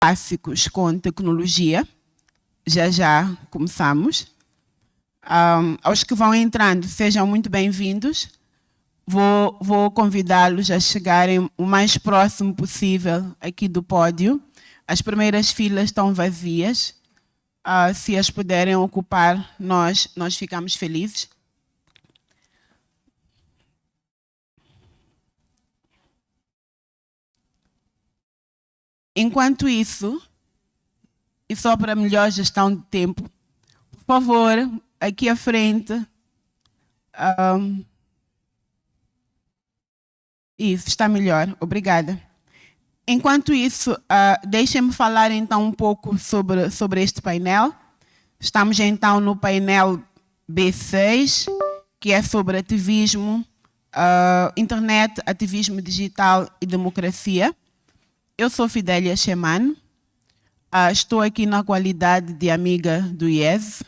clássicos com tecnologia. Já começamos. Aos que vão entrando, sejam muito bem-vindos. Vou convidá-los a chegarem o mais próximo possível aqui do pódio. As primeiras filas estão vazias. Se as puderem ocupar, nós ficamos felizes. Enquanto isso, e só para melhor gestão de tempo, por favor, aqui à frente. Isso, está melhor. Obrigada. Enquanto isso, deixem-me falar então um pouco sobre este painel. Estamos então no painel B6, que é sobre ativismo, internet, ativismo digital e democracia. Eu sou Fidélia Sheman, estou aqui na qualidade de amiga do IES,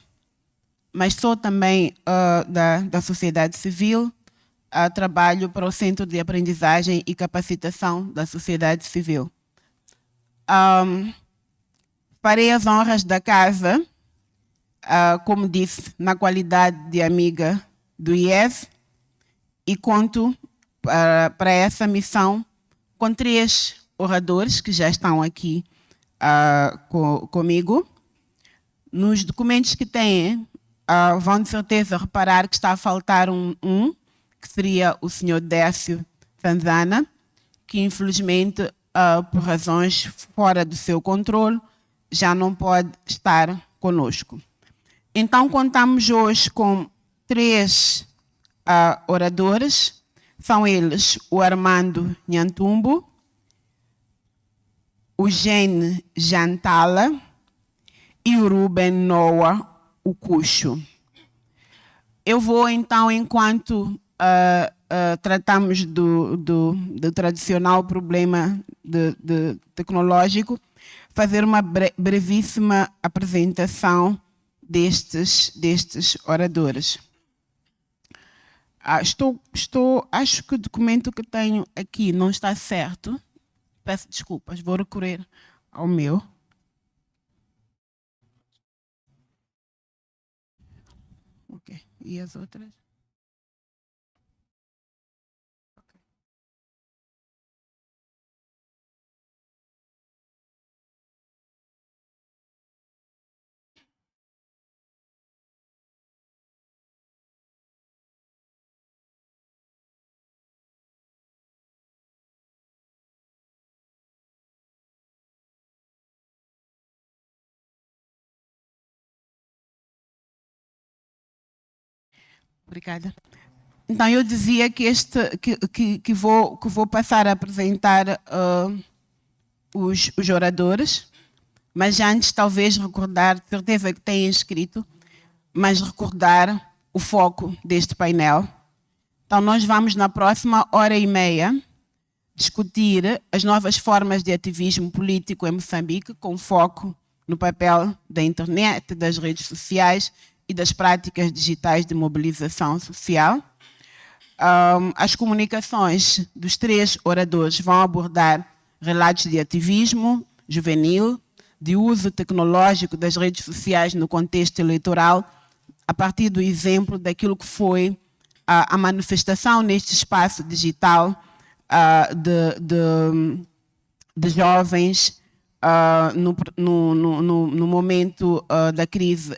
mas sou também da sociedade civil, trabalho para o Centro de Aprendizagem e Capacitação da Sociedade Civil. Farei as honras da casa, como disse, na qualidade de amiga do IES, e conto para essa missão com 3 oradores que já estão aqui comigo. Nos documentos que têm, vão de certeza reparar que está a faltar um, que seria o Sr. Décio Sanzana, que infelizmente, por razões fora do seu controle, já não pode estar conosco. Então, contamos hoje com 3 oradores. São eles o Armando Nhantumbo, o Gene Jantala e o Ruben Noah Ukucho. Eu vou, então, enquanto tratamos do tradicional problema tecnológico, fazer uma brevíssima apresentação destes oradores. Acho que o documento que tenho aqui não está certo. Peço desculpas, vou recorrer ao meu. Ok, e as outras? Okay. Obrigada. Então, eu dizia que vou passar a apresentar os oradores, mas antes talvez recordar, certeza que têm escrito, mas recordar o foco deste painel. Então, nós vamos na próxima hora e meia discutir as novas formas de ativismo político em Moçambique, com foco no papel da internet, das redes sociais e das práticas digitais de mobilização social. As comunicações dos 3 oradores vão abordar relatos de ativismo juvenil, de uso tecnológico das redes sociais no contexto eleitoral, a partir do exemplo daquilo que foi a manifestação neste espaço digital de jovens no momento da crise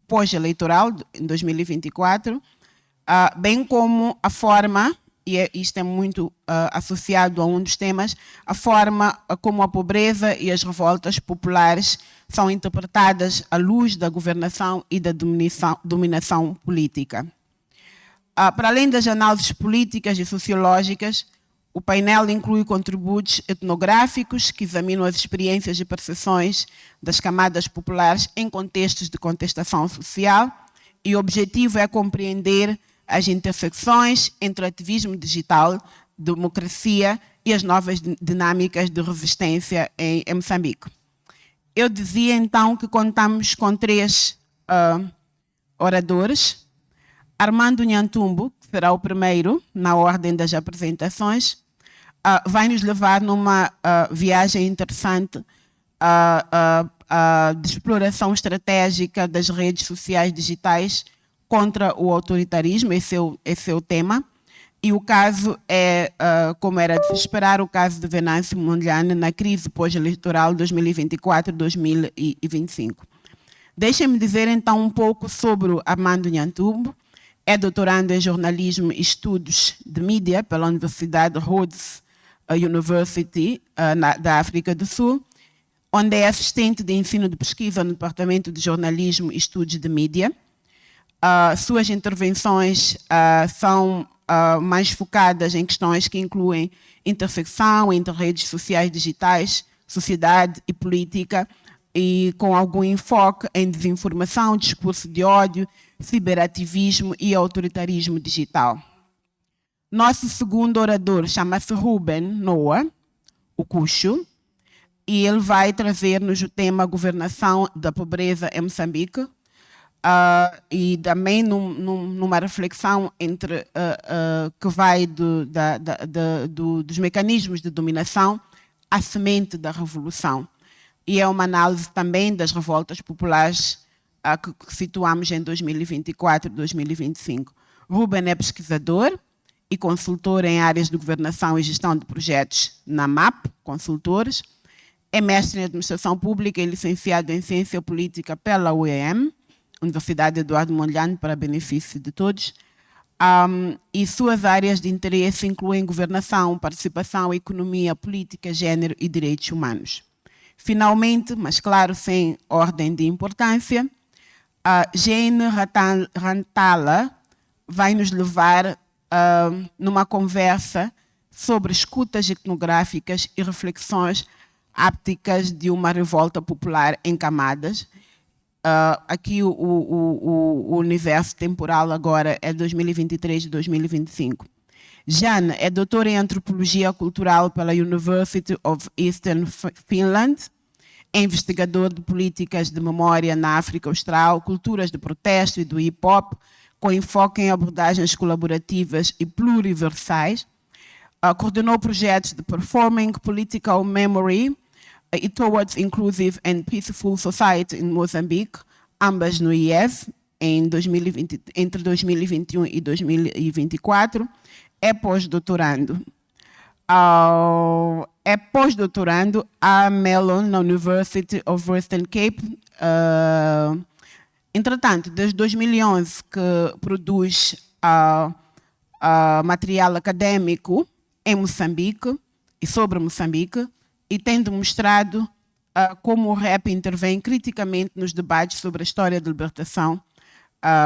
pós-eleitoral, em 2024, bem como a forma, e isto é muito associado a um dos temas, a forma como a pobreza e as revoltas populares são interpretadas à luz da governação e da dominação política. Para além das análises políticas e sociológicas, o painel inclui contributos etnográficos que examinam as experiências e percepções das camadas populares em contextos de contestação social, e o objetivo é compreender as intersecções entre o ativismo digital, democracia e as novas dinâmicas de resistência em Moçambique. Eu dizia então que contamos com 3 oradores. Armando Nhantumbo, que será o primeiro na ordem das apresentações, vai nos levar numa viagem interessante de exploração estratégica das redes sociais digitais contra o autoritarismo. Esse é o tema. E o caso é, como era de se esperar, o caso de Venâncio Mondlane na crise pós-eleitoral 2024-2025. Deixem-me dizer então um pouco sobre Armando Nhantumbo. É doutorando em jornalismo e estudos de mídia pela Universidade Rhodes University da África do Sul, onde é assistente de ensino de pesquisa no Departamento de Jornalismo e Estudos de Mídia. Suas intervenções são mais focadas em questões que incluem intersecção entre redes sociais digitais, sociedade e política, e com algum enfoque em desinformação, discurso de ódio, ciberativismo e autoritarismo digital. Nosso segundo orador chama-se Ruben Noah, o Cuxo, e ele vai trazer-nos o tema governação da pobreza em Moçambique, e também numa reflexão entre, que vai dos mecanismos de dominação à semente da revolução. E é uma análise também das revoltas populares que situamos em 2024 e 2025. Ruben é pesquisador e consultor em áreas de governação e gestão de projetos na MAP, consultores. É mestre em administração pública e licenciado em ciência política pela UEM, Universidade Eduardo Mondlane, para benefício de todos. E suas áreas de interesse incluem governação, participação, economia, política, género e direitos humanos. Finalmente, mas claro, sem ordem de importância, Jane Rantala vai nos levar numa conversa sobre escutas etnográficas e reflexões ápticas de uma revolta popular em camadas. Aqui o universo temporal agora é 2023 e 2025. Jane é doutora em Antropologia Cultural pela University of Eastern Finland, é investigador de políticas de memória na África Austral, culturas de protesto e do hip-hop, com enfoque em abordagens colaborativas e pluriversais. Coordenou projetos de Performing Political Memory e Towards Inclusive and Peaceful Society em Moçambique, ambas no IES, entre 2021 e 2024. É pós-doutorando. É pós-doutorando à Mellon, na University of Western Cape. Entretanto, desde 2011 que produz material acadêmico em Moçambique e sobre Moçambique, e tem demonstrado como o rap intervém criticamente nos debates sobre a história da libertação,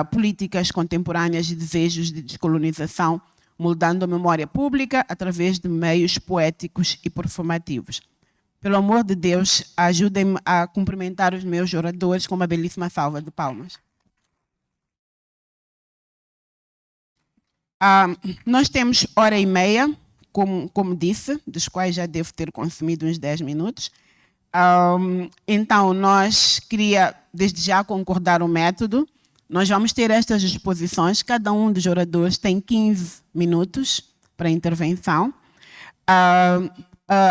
políticas contemporâneas e desejos de descolonização, moldando a memória pública através de meios poéticos e performativos. Pelo amor de Deus, ajudem-me a cumprimentar os meus oradores com uma belíssima salva de palmas. Nós temos hora e meia, como disse, dos quais já devo ter consumido uns 10 minutos. Então, nós queria, desde já, concordar o método. Nós vamos ter estas exposições, cada um dos oradores tem 15 minutos para intervenção.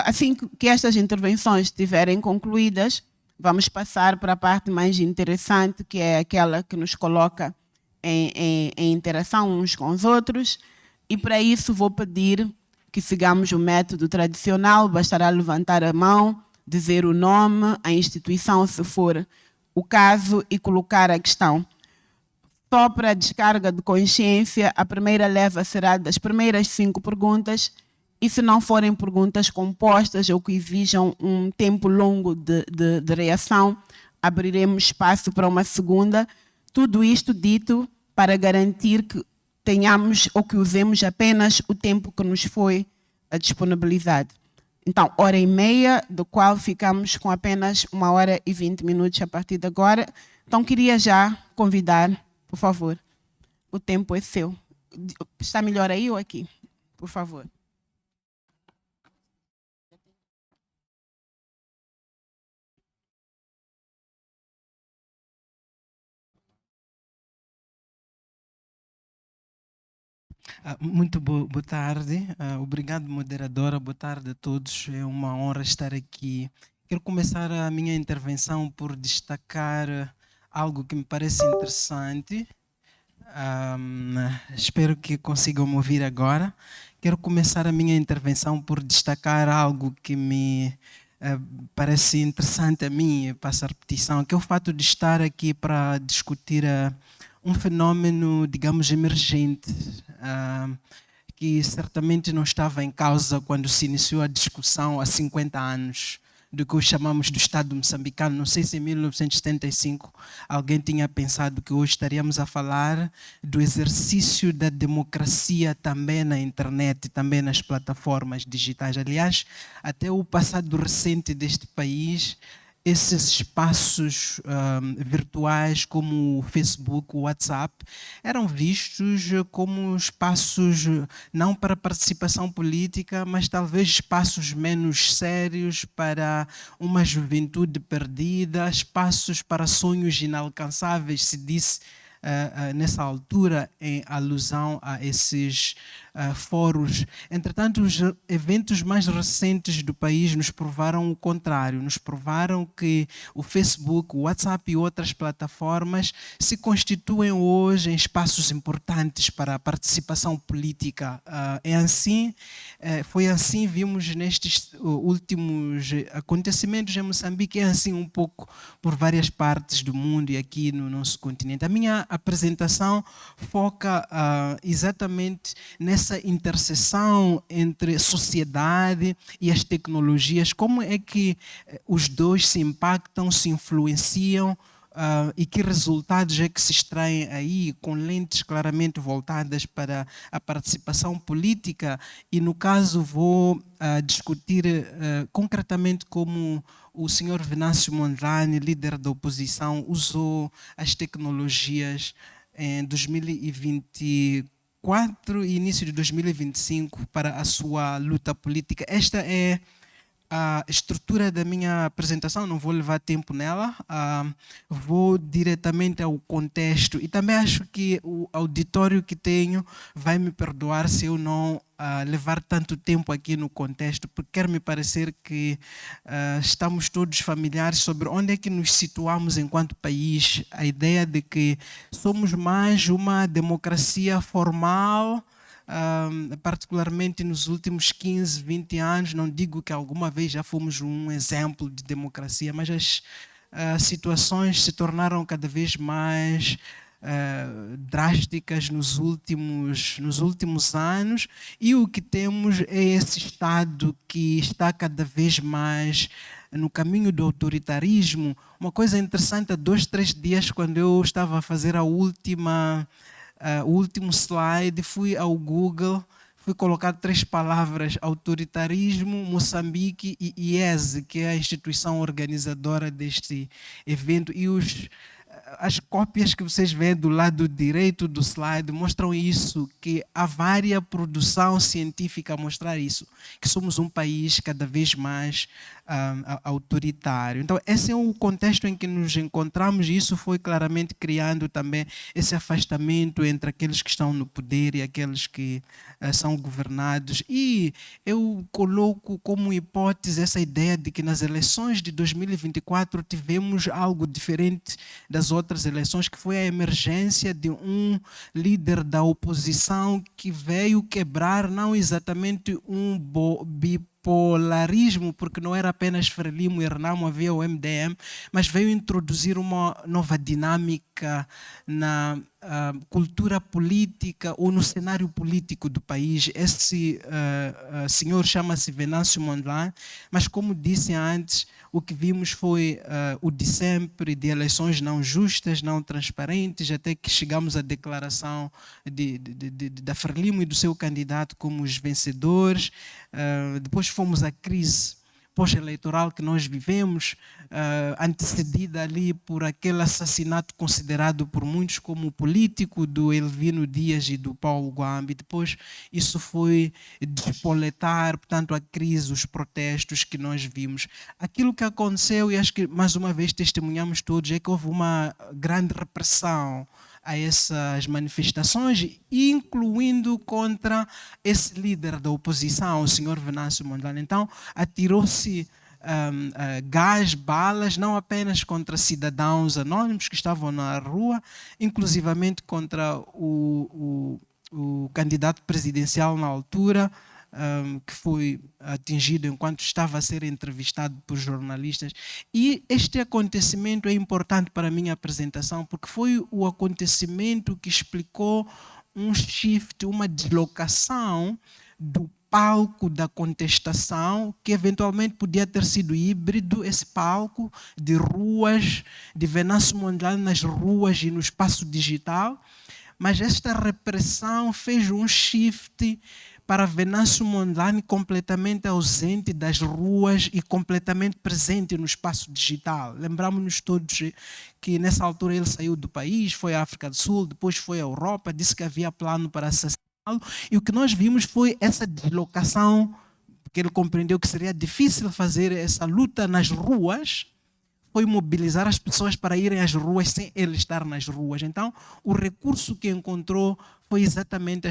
Assim que estas intervenções estiverem concluídas, vamos passar para a parte mais interessante, que é aquela que nos coloca em interação uns com os outros, e para isso vou pedir que sigamos o método tradicional. Bastará levantar a mão, dizer o nome, a instituição, se for o caso, e colocar a questão. Só para a descarga de consciência, a primeira leva será das primeiras 5 perguntas, e se não forem perguntas compostas ou que exijam um tempo longo de reação, abriremos espaço para uma segunda. Tudo isto dito para garantir que tenhamos ou que usemos apenas o tempo que nos foi disponibilizado. Então, hora e meia, do qual ficamos com apenas 1h e 20 minutos a partir de agora. Então, queria já convidar, por favor, o tempo é seu. Está melhor aí ou aqui? Por favor. Muito boa tarde. Obrigado, moderadora. Boa tarde a todos. É uma honra estar aqui Quero começar a minha intervenção por destacar algo que me parece interessante. Espero que consigam me ouvir agora. Quero começar a minha intervenção por destacar algo que me parece interessante a mim, passa a repetição, que é o fato de estar aqui para discutir um fenômeno, digamos, emergente, que certamente não estava em causa quando se iniciou a discussão há 50 anos do que hoje chamamos do Estado moçambicano. Não sei se em 1975 alguém tinha pensado que hoje estaríamos a falar do exercício da democracia também na internet, também nas plataformas digitais. Aliás, até o passado recente deste país, esses espaços virtuais como o Facebook, o WhatsApp, eram vistos como espaços não para participação política, mas talvez espaços menos sérios para uma juventude perdida, espaços para sonhos inalcançáveis, se disse nessa altura, em alusão a esses fóruns. Entretanto, os eventos mais recentes do país nos provaram o contrário, nos provaram que o Facebook, o WhatsApp e outras plataformas se constituem hoje em espaços importantes para a participação política. Foi assim, vimos nestes últimos acontecimentos em Moçambique, é assim um pouco por várias partes do mundo e aqui no nosso continente. A minha apresentação foca exatamente nessa interseção entre sociedade e as tecnologias, como é que os dois se impactam, se influenciam e que resultados é que se extraem aí, com lentes claramente voltadas para a participação política. E no caso vou discutir concretamente como o senhor Venâncio Mondlane, líder da oposição, usou as tecnologias em 2024 e início de 2025 para a sua luta política. Esta é a estrutura da minha apresentação, não vou levar tempo nela, vou diretamente ao contexto e também acho que o auditório que tenho vai me perdoar se eu não levar tanto tempo aqui no contexto, porque quer me parecer que estamos todos familiares sobre onde é que nos situamos enquanto país, a ideia de que somos mais uma democracia formal, particularmente nos últimos 15, 20 anos, não digo que alguma vez já fomos um exemplo de democracia, mas as situações se tornaram cada vez mais drásticas nos últimos anos e o que temos é esse Estado que está cada vez mais no caminho do autoritarismo. Uma coisa interessante, há 2, 3 dias, quando eu estava a fazer o último slide, fui ao Google, fui colocar 3 palavras: autoritarismo, Moçambique e IESE, que é a instituição organizadora deste evento, e as cópias que vocês veem do lado direito do slide mostram isso, que há várias produção científica a mostrar isso, que somos um país cada vez mais autoritário. Então, esse é o contexto em que nos encontramos e isso foi claramente criando também esse afastamento entre aqueles que estão no poder e aqueles que são governados. E eu coloco como hipótese essa ideia de que nas eleições de 2024 tivemos algo diferente das outras eleições, que foi a emergência de um líder da oposição que veio quebrar não exatamente um bipolarismo, porque não era apenas Frelimo e Renamo, havia o MDM, mas veio introduzir uma nova dinâmica na cultura política ou no cenário político do país. Esse senhor chama-se Venâncio Mondlane, mas como disse antes, o que vimos foi o de sempre, de eleições não justas, não transparentes, até que chegamos à declaração da Frelimo e do seu candidato como os vencedores. Depois fomos à crise pós-eleitoral que nós vivemos, antecedida ali por aquele assassinato considerado por muitos como político do Elvino Dias e do Paulo Guambi. Depois isso foi despoletar, portanto, a crise, os protestos que nós vimos. Aquilo que aconteceu, e acho que mais uma vez testemunhamos todos, é que houve uma grande repressão a essas manifestações, incluindo contra esse líder da oposição, o senhor Venâncio Mondlane. Então, atirou-se gás, balas, não apenas contra cidadãos anónimos que estavam na rua, inclusivamente contra o candidato presidencial na altura, que foi atingido enquanto estava a ser entrevistado por jornalistas. E este acontecimento é importante para a minha apresentação, porque foi o acontecimento que explicou um shift, uma deslocação do palco da contestação, que eventualmente podia ter sido híbrido, esse palco de ruas, de Venâncio Mondlane nas ruas e no espaço digital, mas esta repressão fez um shift para Venâncio Mondlane completamente ausente das ruas e completamente presente no espaço digital. Lembramos-nos todos que nessa altura ele saiu do país, foi à África do Sul, depois foi à Europa, disse que havia plano para assassiná-lo, e o que nós vimos foi essa deslocação, porque ele compreendeu que seria difícil fazer essa luta nas ruas, foi mobilizar as pessoas para irem às ruas sem ele estar nas ruas. Então, o recurso que encontrou foi exatamente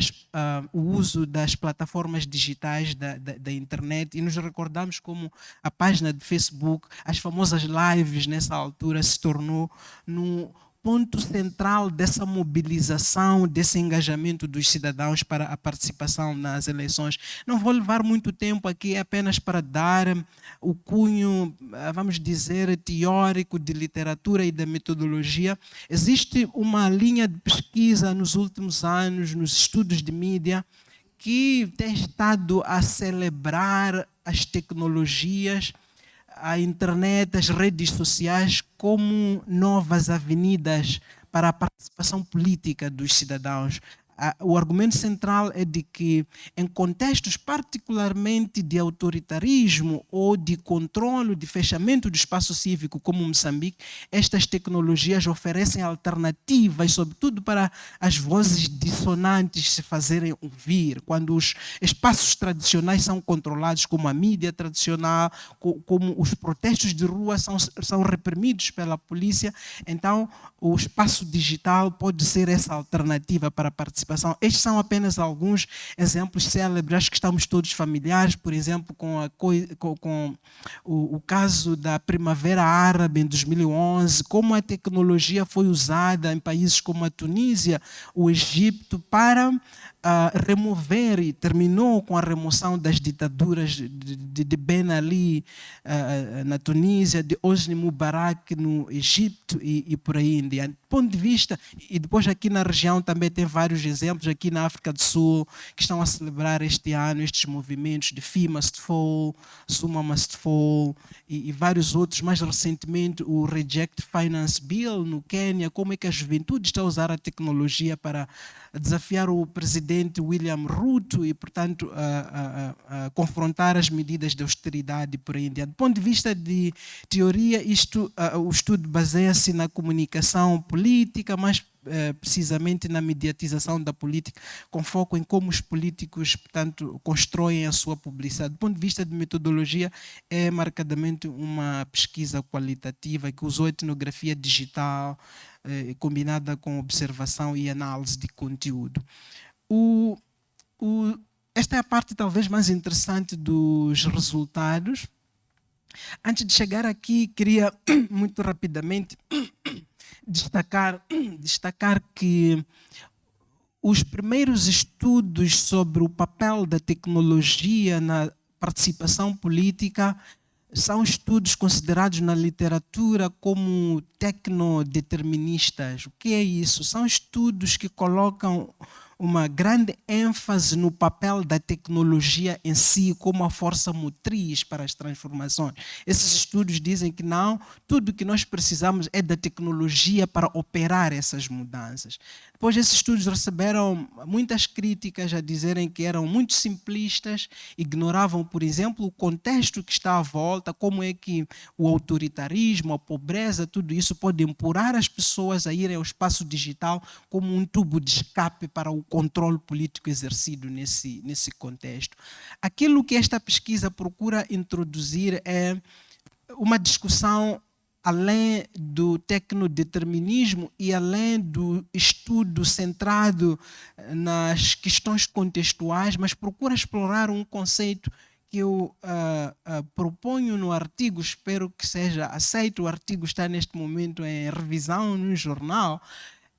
o uso das plataformas digitais da internet, e nos recordamos como a página de Facebook, as famosas lives nessa altura, se tornou no ponto central dessa mobilização, desse engajamento dos cidadãos para a participação nas eleições. Não vou levar muito tempo aqui, apenas para dar o cunho, vamos dizer, teórico de literatura e da metodologia. Existe uma linha de pesquisa nos últimos anos, nos estudos de mídia, que tem estado a celebrar as tecnologias, a internet, as redes sociais como novas avenidas para a participação política dos cidadãos. O argumento central é de que, em contextos particularmente de autoritarismo ou de controle, de fechamento do espaço cívico, como Moçambique, estas tecnologias oferecem alternativas, sobretudo para as vozes dissonantes se fazerem ouvir. Quando os espaços tradicionais são controlados, como a mídia tradicional, como os protestos de rua são reprimidos pela polícia, então o espaço digital pode ser essa alternativa para a participação. Estes são apenas alguns exemplos célebres, acho que estamos todos familiares, por exemplo, com o caso da Primavera Árabe em 2011, como a tecnologia foi usada em países como a Tunísia, o Egito, para remover, e terminou com a remoção das ditaduras de Ben Ali na Tunísia, de Hosni Mubarak no Egito e por aí em diante. Do ponto de vista, e depois aqui na região também tem vários exemplos, aqui na África do Sul, que estão a celebrar este ano estes movimentos de Fee Must Fall, Zuma Must Fall e vários outros. Mais recentemente, o Reject Finance Bill no Quênia, como é que a juventude está a usar a tecnologia para desafiar o presidente William Ruto e, portanto, confrontar as medidas de austeridade por aí em diante. Do ponto de vista de teoria, o estudo baseia-se na comunicação política, mas precisamente na mediatização da política, com foco em como os políticos, portanto, constroem a sua publicidade. Do ponto de vista de metodologia, é marcadamente uma pesquisa qualitativa que usou etnografia digital combinada com observação e análise de conteúdo. Esta é a parte talvez mais interessante dos resultados. Antes de chegar aqui, queria muito rapidamente destacar que os primeiros estudos sobre o papel da tecnologia na participação política são estudos considerados na literatura como tecnodeterministas. O que é isso? São estudos que colocam uma grande ênfase no papel da tecnologia em si como a força motriz para as transformações. Esses estudos dizem que não, tudo o que nós precisamos é da tecnologia para operar essas mudanças. Depois, esses estudos receberam muitas críticas a dizerem que eram muito simplistas, ignoravam, por exemplo, o contexto que está à volta, como é que o autoritarismo, a pobreza, tudo isso pode empurrar as pessoas a irem ao espaço digital como um tubo de escape para o controle político exercido nesse contexto. Aquilo que esta pesquisa procura introduzir é uma discussão além do tecnodeterminismo e além do estudo centrado nas questões contextuais, mas procura explorar um conceito que que eu proponho no artigo, espero que seja aceito, o artigo está neste momento em revisão no jornal,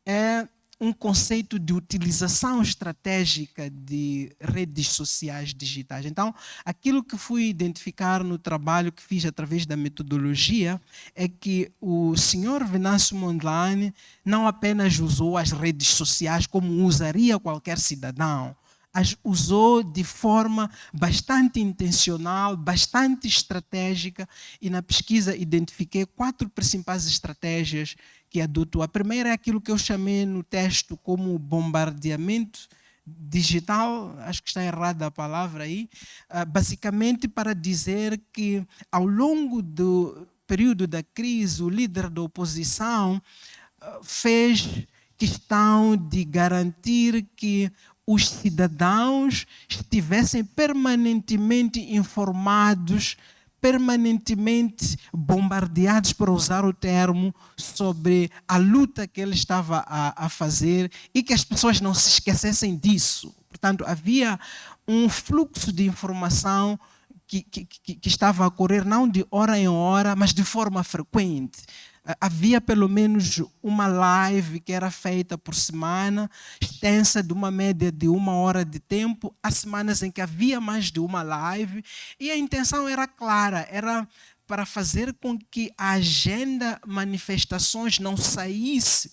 é um conceito de utilização estratégica de redes sociais digitais. Então, aquilo que fui identificar no trabalho que fiz através da metodologia é que o senhor Venâncio Mondlane não apenas usou as redes sociais como usaria qualquer cidadão, as usou de forma bastante intencional, bastante estratégica, e na pesquisa identifiquei 4 principais estratégias que adotou. A primeira é aquilo que eu chamei no texto como bombardeamento digital, acho que está errada a palavra aí, basicamente para dizer que ao longo do período da crise, o líder da oposição fez questão de garantir que os cidadãos estivessem permanentemente informados, permanentemente bombardeados, para usar o termo, sobre a luta que ele estava a fazer, e que as pessoas não se esquecessem disso. Portanto, havia um fluxo de informação que estava a ocorrer não de hora em hora, mas de forma frequente. Havia pelo menos uma live que era feita por semana, extensa, de uma média de 1 hora de tempo. Há semanas em que havia mais de uma live, e a intenção era clara, era para fazer com que a agenda manifestações não saísse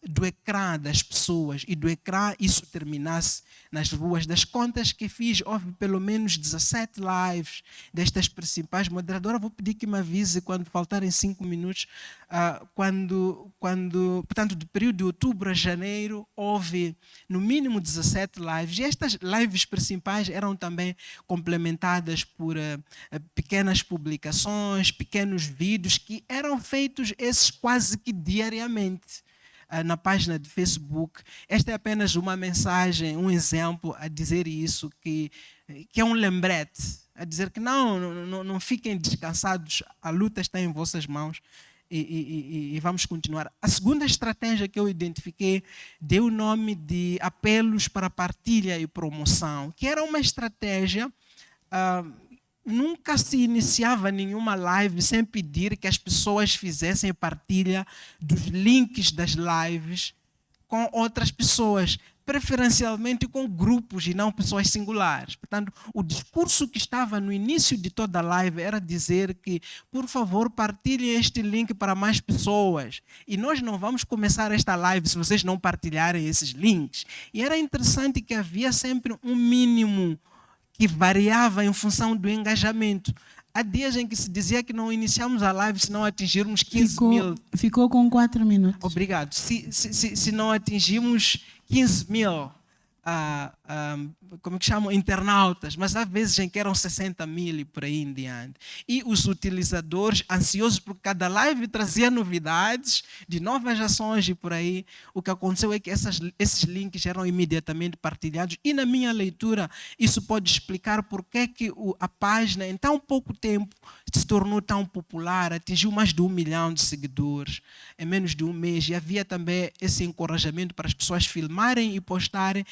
do ecrã das pessoas, e do ecrã isso terminasse nas ruas. Das contas que fiz, houve pelo menos 17 lives destas principais moderadoras. Vou pedir que me avise quando faltarem 5 minutos. Portanto, do período de outubro a janeiro, houve no mínimo 17 lives. E estas lives principais eram também complementadas por pequenas publicações, pequenos vídeos que eram feitos esses quase que diariamente na página de Facebook. Esta é apenas uma mensagem, um exemplo a dizer isso, que é um lembrete, a dizer que não fiquem descansados, a luta está em vossas mãos, e vamos continuar. A segunda estratégia que eu identifiquei deu o nome de apelos para partilha e promoção, que era uma estratégia. Nunca se iniciava nenhuma live sem pedir que as pessoas fizessem partilha dos links das lives com outras pessoas, preferencialmente com grupos e não pessoas singulares. Portanto, o discurso que estava no início de toda a live era dizer que, por favor, partilhem este link para mais pessoas. E nós não vamos começar esta live se vocês não partilharem esses links. E era interessante que havia sempre um mínimo que variava em função do engajamento. Há dias em que se dizia que não iniciamos a live se não atingirmos 15 mil. Ficou com 4 minutos. Obrigado. Se não atingirmos 15 mil, como que chamam? Internautas, mas há vezes em que eram 60 mil e por aí em diante. E os utilizadores, ansiosos por cada live, trazia novidades de novas ações e por aí. O que aconteceu é que esses links eram imediatamente partilhados, e na minha leitura isso pode explicar porque que a página em tão pouco tempo se tornou tão popular, atingiu mais de 1 milhão de seguidores em menos de um mês, e havia também esse encorajamento para as pessoas filmarem e postarem.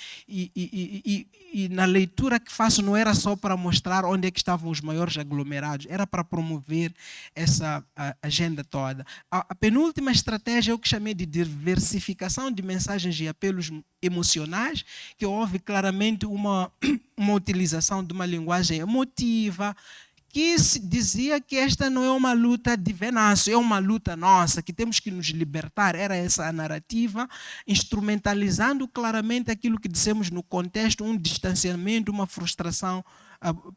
E na leitura que faço não era só para mostrar onde é que estavam os maiores aglomerados, era para promover essa agenda toda. A penúltima estratégia é o que chamei de diversificação de mensagens e apelos emocionais, que houve claramente uma utilização de uma linguagem emotiva, que se dizia que esta não é uma luta de Venâncio, é uma luta nossa, que temos que nos libertar. Era essa a narrativa, instrumentalizando claramente aquilo que dissemos no contexto, um distanciamento, uma frustração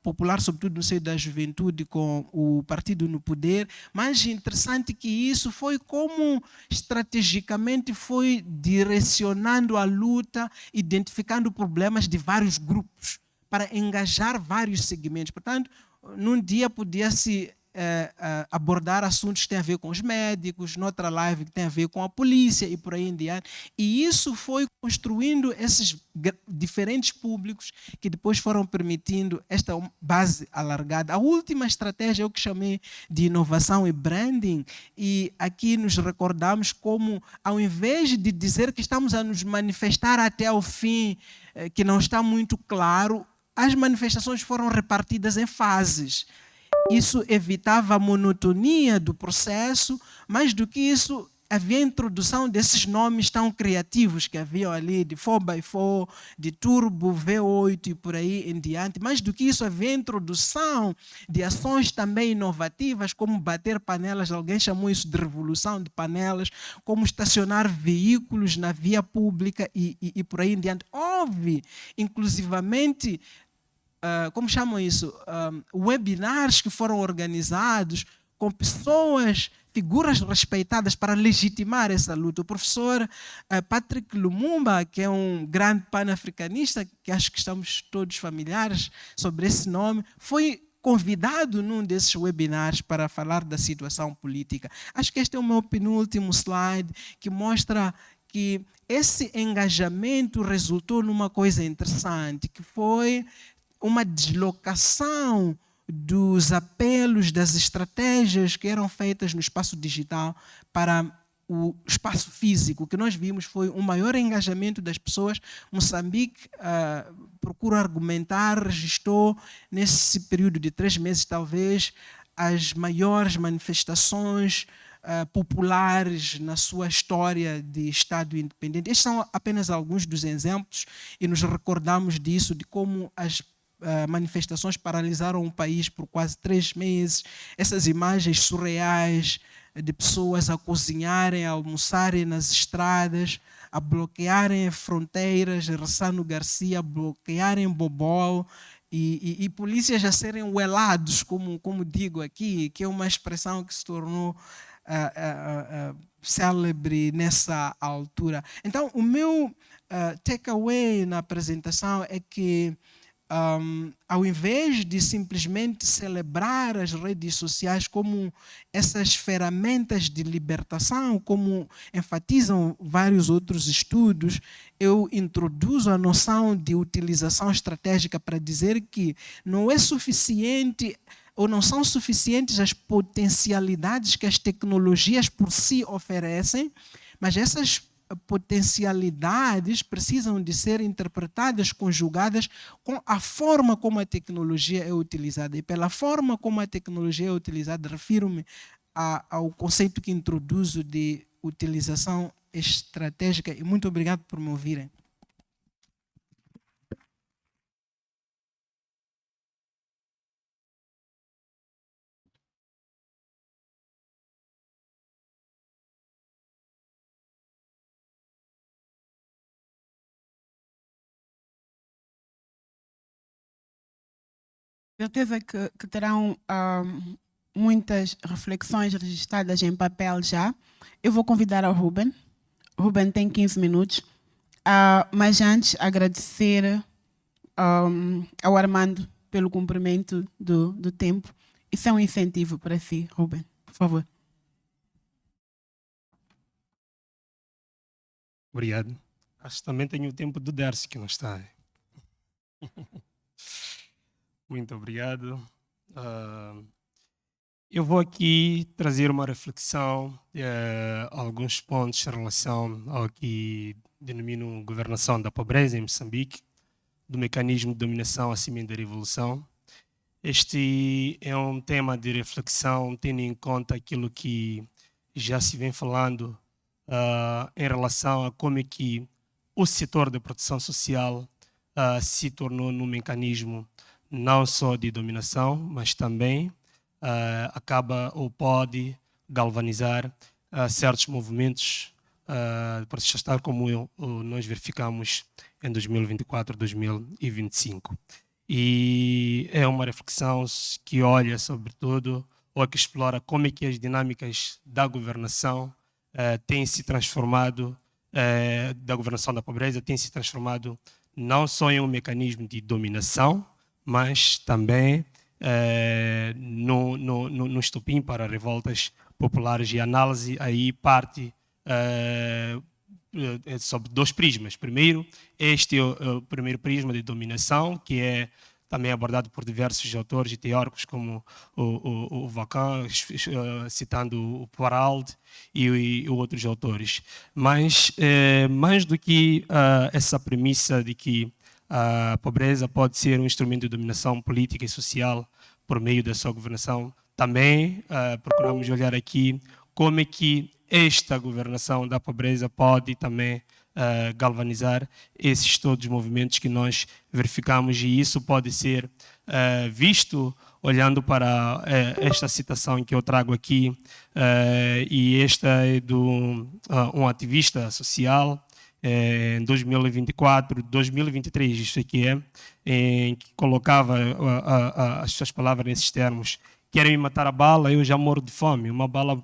popular, sobretudo no seio da juventude, com o partido no poder. Mas interessante que isso foi como estrategicamente foi direcionando a luta, identificando problemas de vários grupos, para engajar vários segmentos. Portanto, num dia podia-se abordar assuntos que têm a ver com os médicos, noutra live que tem a ver com a polícia e por aí em diante. E isso foi construindo esses diferentes públicos que depois foram permitindo esta base alargada. A última estratégia é o que chamei de inovação e branding, e aqui nos recordamos como, ao invés de dizer que estamos a nos manifestar até ao fim, que não está muito claro, as manifestações foram repartidas em fases. Isso evitava a monotonia do processo, mais do que isso, havia a introdução desses nomes tão criativos que haviam ali, de 4x4, de Turbo, V8 e por aí em diante. Mais do que isso, havia a introdução de ações também inovativas, como bater panelas, alguém chamou isso de revolução de panelas, como estacionar veículos na via pública e por aí em diante. Houve, inclusivamente, como chamam isso? Webinars que foram organizados com pessoas, figuras respeitadas para legitimar essa luta. O professor Patrick Lumumba, que é um grande pan-africanista, que acho que estamos todos familiares sobre esse nome, foi convidado num desses webinars para falar da situação política. Acho que este é o meu penúltimo slide, que mostra que esse engajamento resultou numa coisa interessante, que foi uma deslocação dos apelos, das estratégias que eram feitas no espaço digital para o espaço físico. O que nós vimos foi um maior engajamento das pessoas. Moçambique, procuro argumentar, registrou nesse período de 3 meses, talvez, as maiores manifestações populares na sua história de Estado independente. Estes são apenas alguns dos exemplos e nos recordamos disso, de como as manifestações paralisaram o país por quase 3 meses. Essas imagens surreais de pessoas a cozinharem, a almoçarem nas estradas, a bloquearem fronteiras, Ressano Garcia, a bloquearem Bobol, e polícias a serem uelados, como digo aqui, que é uma expressão que se tornou célebre nessa altura. Então, o meu takeaway na apresentação é que ao invés de simplesmente celebrar as redes sociais como essas ferramentas de libertação, como enfatizam vários outros estudos, eu introduzo a noção de utilização estratégica para dizer que não é suficiente ou não são suficientes as potencialidades que as tecnologias por si oferecem, mas essas potencialidades precisam de ser interpretadas, conjugadas com a forma como a tecnologia é utilizada. E pela forma como a tecnologia é utilizada, refiro-me ao conceito que introduzo de utilização estratégica. E muito obrigado por me ouvirem. Certeza que terão muitas reflexões registradas em papel já. Eu vou convidar o Ruben. O Ruben tem 15 minutos. Mas antes, agradecer ao Armando pelo cumprimento do tempo. Isso é um incentivo para si, Ruben. Por favor. Obrigado. Acho que também tenho o tempo do Darcy, que não está. Muito obrigado. Eu vou aqui trazer uma reflexão, alguns pontos em relação ao que denomino governação da pobreza em Moçambique, do mecanismo de dominação acima da revolução. Este é um tema de reflexão, tendo em conta aquilo que já se vem falando em relação a como é que o setor da proteção social se tornou num mecanismo não só de dominação, mas também acaba ou pode galvanizar certos movimentos protestar, como nós verificamos em 2024, 2025. E é uma reflexão que olha, sobretudo, ou que explora como é que as dinâmicas da governação têm se transformado, da governação da pobreza, têm se transformado não só em um mecanismo de dominação, mas também no estopim para revoltas populares. E a análise aí parte sobre 2 prismas. Primeiro, este é o primeiro prisma de dominação, que é também abordado por diversos autores e teóricos, como o Vacan, citando o Poirald e outros autores. Mas, mais do que essa premissa de que a pobreza pode ser um instrumento de dominação política e social por meio da sua governação. Também procuramos olhar aqui como é que esta governação da pobreza pode também galvanizar esses todos os movimentos que nós verificamos, e isso pode ser visto olhando para esta citação que eu trago aqui, e esta é de um ativista social, em 2023, isto aqui em que colocava as suas palavras nesses termos: querem me matar a bala, eu já morro de fome. Uma bala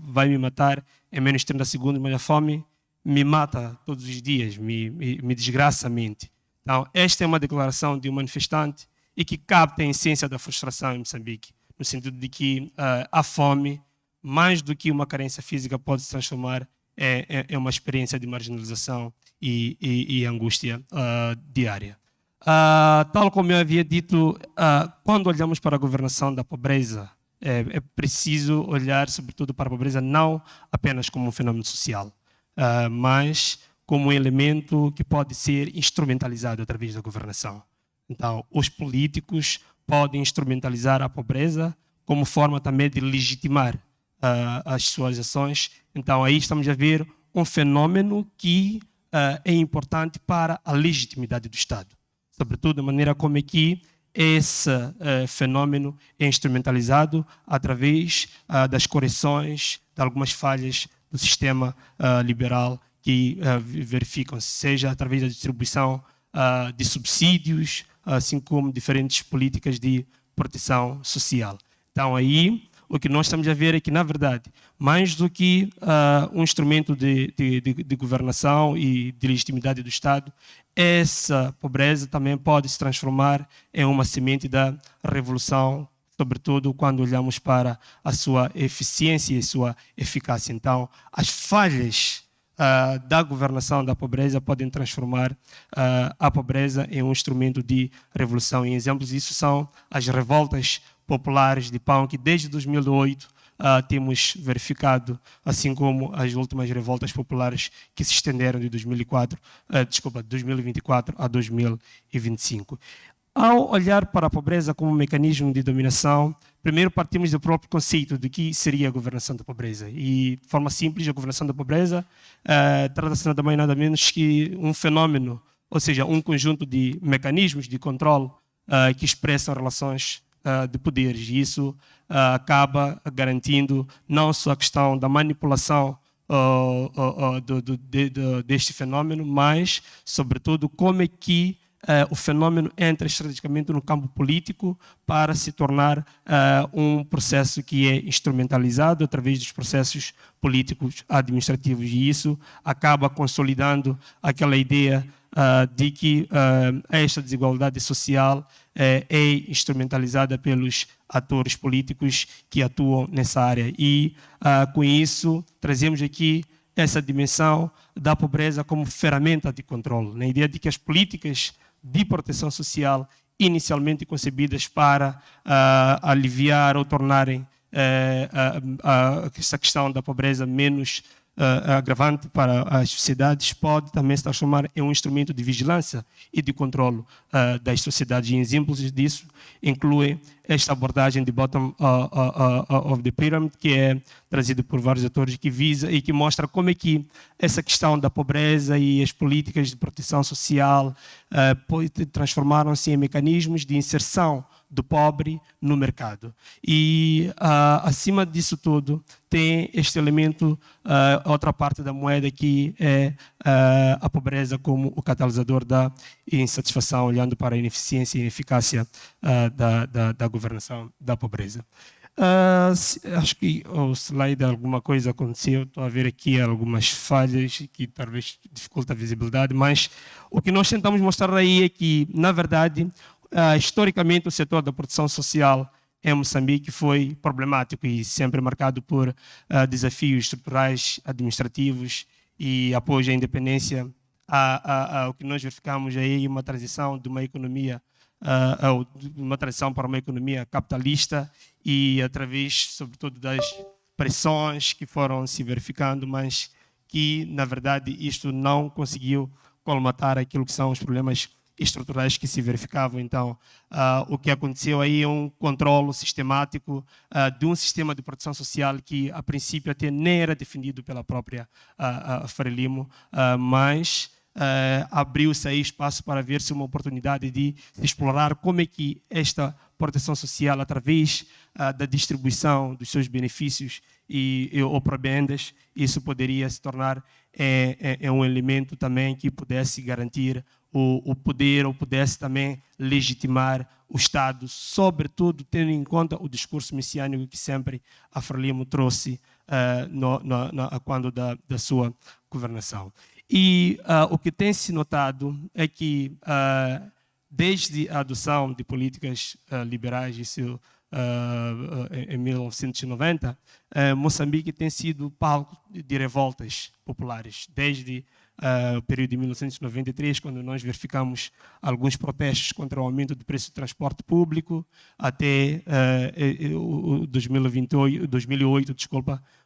vai me matar em menos de 30 segundos, mas a fome me mata todos os dias, me desgraça a mente. Então, esta é uma declaração de um manifestante e que capta a essência da frustração em Moçambique, no sentido de que a fome, mais do que uma carência física, pode se transformar em uma experiência de marginalização e angústia diária. Tal como eu havia dito, quando olhamos para a governação da pobreza, é preciso olhar sobretudo para a pobreza não apenas como um fenômeno social, mas como um elemento que pode ser instrumentalizado através da governação. Então, os políticos podem instrumentalizar a pobreza como forma também de legitimar as suas ações. Então, aí estamos a ver um fenômeno que é importante para a legitimidade do Estado, sobretudo da maneira como é que esse fenômeno é instrumentalizado através das correções de algumas falhas do sistema liberal que verificam-se, seja através da distribuição de subsídios, assim como diferentes políticas de proteção social. Então, aí, o que nós estamos a ver é que, na verdade, mais do que um instrumento de governação e de legitimidade do Estado, essa pobreza também pode se transformar em uma semente da revolução, sobretudo quando olhamos para a sua eficiência e sua eficácia. Então, as falhas da governação da pobreza podem transformar a pobreza em um instrumento de revolução. E exemplos disso são as revoltas populares de pão, que desde 2008 temos verificado, assim como as últimas revoltas populares que se estenderam de 2024 a 2025. Ao olhar para a pobreza como um mecanismo de dominação, primeiro partimos do próprio conceito de que seria a governação da pobreza. E, de forma simples, a governação da pobreza trata-se nada mais nada menos que um fenômeno, ou seja, um conjunto de mecanismos de controle que expressam relações de poderes. E isso acaba garantindo não só a questão da manipulação deste fenômeno, mas, sobretudo, como é que o fenômeno entra estrategicamente no campo político para se tornar um processo que é instrumentalizado através dos processos políticos administrativos. E isso acaba consolidando aquela ideia de que esta desigualdade social é instrumentalizada pelos atores políticos que atuam nessa área. E, com isso, trazemos aqui essa dimensão da pobreza como ferramenta de controle, na ideia de que as políticas de proteção social, inicialmente concebidas para aliviar ou tornarem essa questão da pobreza menos agravante para as sociedades, pode também se transformar em um instrumento de vigilância e de controle das sociedades. E exemplos disso incluem esta abordagem de bottom of the pyramid, que é trazida por vários atores, que visa e que mostra como é que essa questão da pobreza e as políticas de proteção social transformaram-se em mecanismos de inserção do pobre no mercado. E, acima disso tudo, tem este elemento, outra parte da moeda, que é a pobreza como o catalisador da insatisfação, olhando para a ineficiência e ineficácia da governação da pobreza. Acho que o slide alguma coisa aconteceu, estou a ver aqui algumas falhas que talvez dificultam a visibilidade, mas o que nós tentamos mostrar aí é que, na verdade, historicamente o setor da proteção social em Moçambique foi problemático e sempre marcado por desafios estruturais, administrativos, e após a independência, o que nós verificamos aí é uma transição de uma economia uma transição para uma economia capitalista, e através, sobretudo, das pressões que foram se verificando, mas que, na verdade, isto não conseguiu colmatar aquilo que são os problemas estruturais que se verificavam. Então, o que aconteceu aí é um controle sistemático de um sistema de proteção social que, a princípio, até nem era defendido pela própria Frelimo, mas abriu-se aí espaço para ver-se uma oportunidade de explorar como é que esta proteção social, através da distribuição dos seus benefícios ou probendas, isso poderia se tornar um elemento também que pudesse garantir o poder, ou pudesse também legitimar o Estado, sobretudo tendo em conta o discurso messiânico que sempre a Frelimo trouxe quando da sua governação. E o que tem se notado é que, desde a adoção de políticas liberais em 1990, Moçambique tem sido palco de revoltas populares, desde o período de 1993, quando nós verificamos alguns protestos contra o aumento do preço do transporte público, até 2008,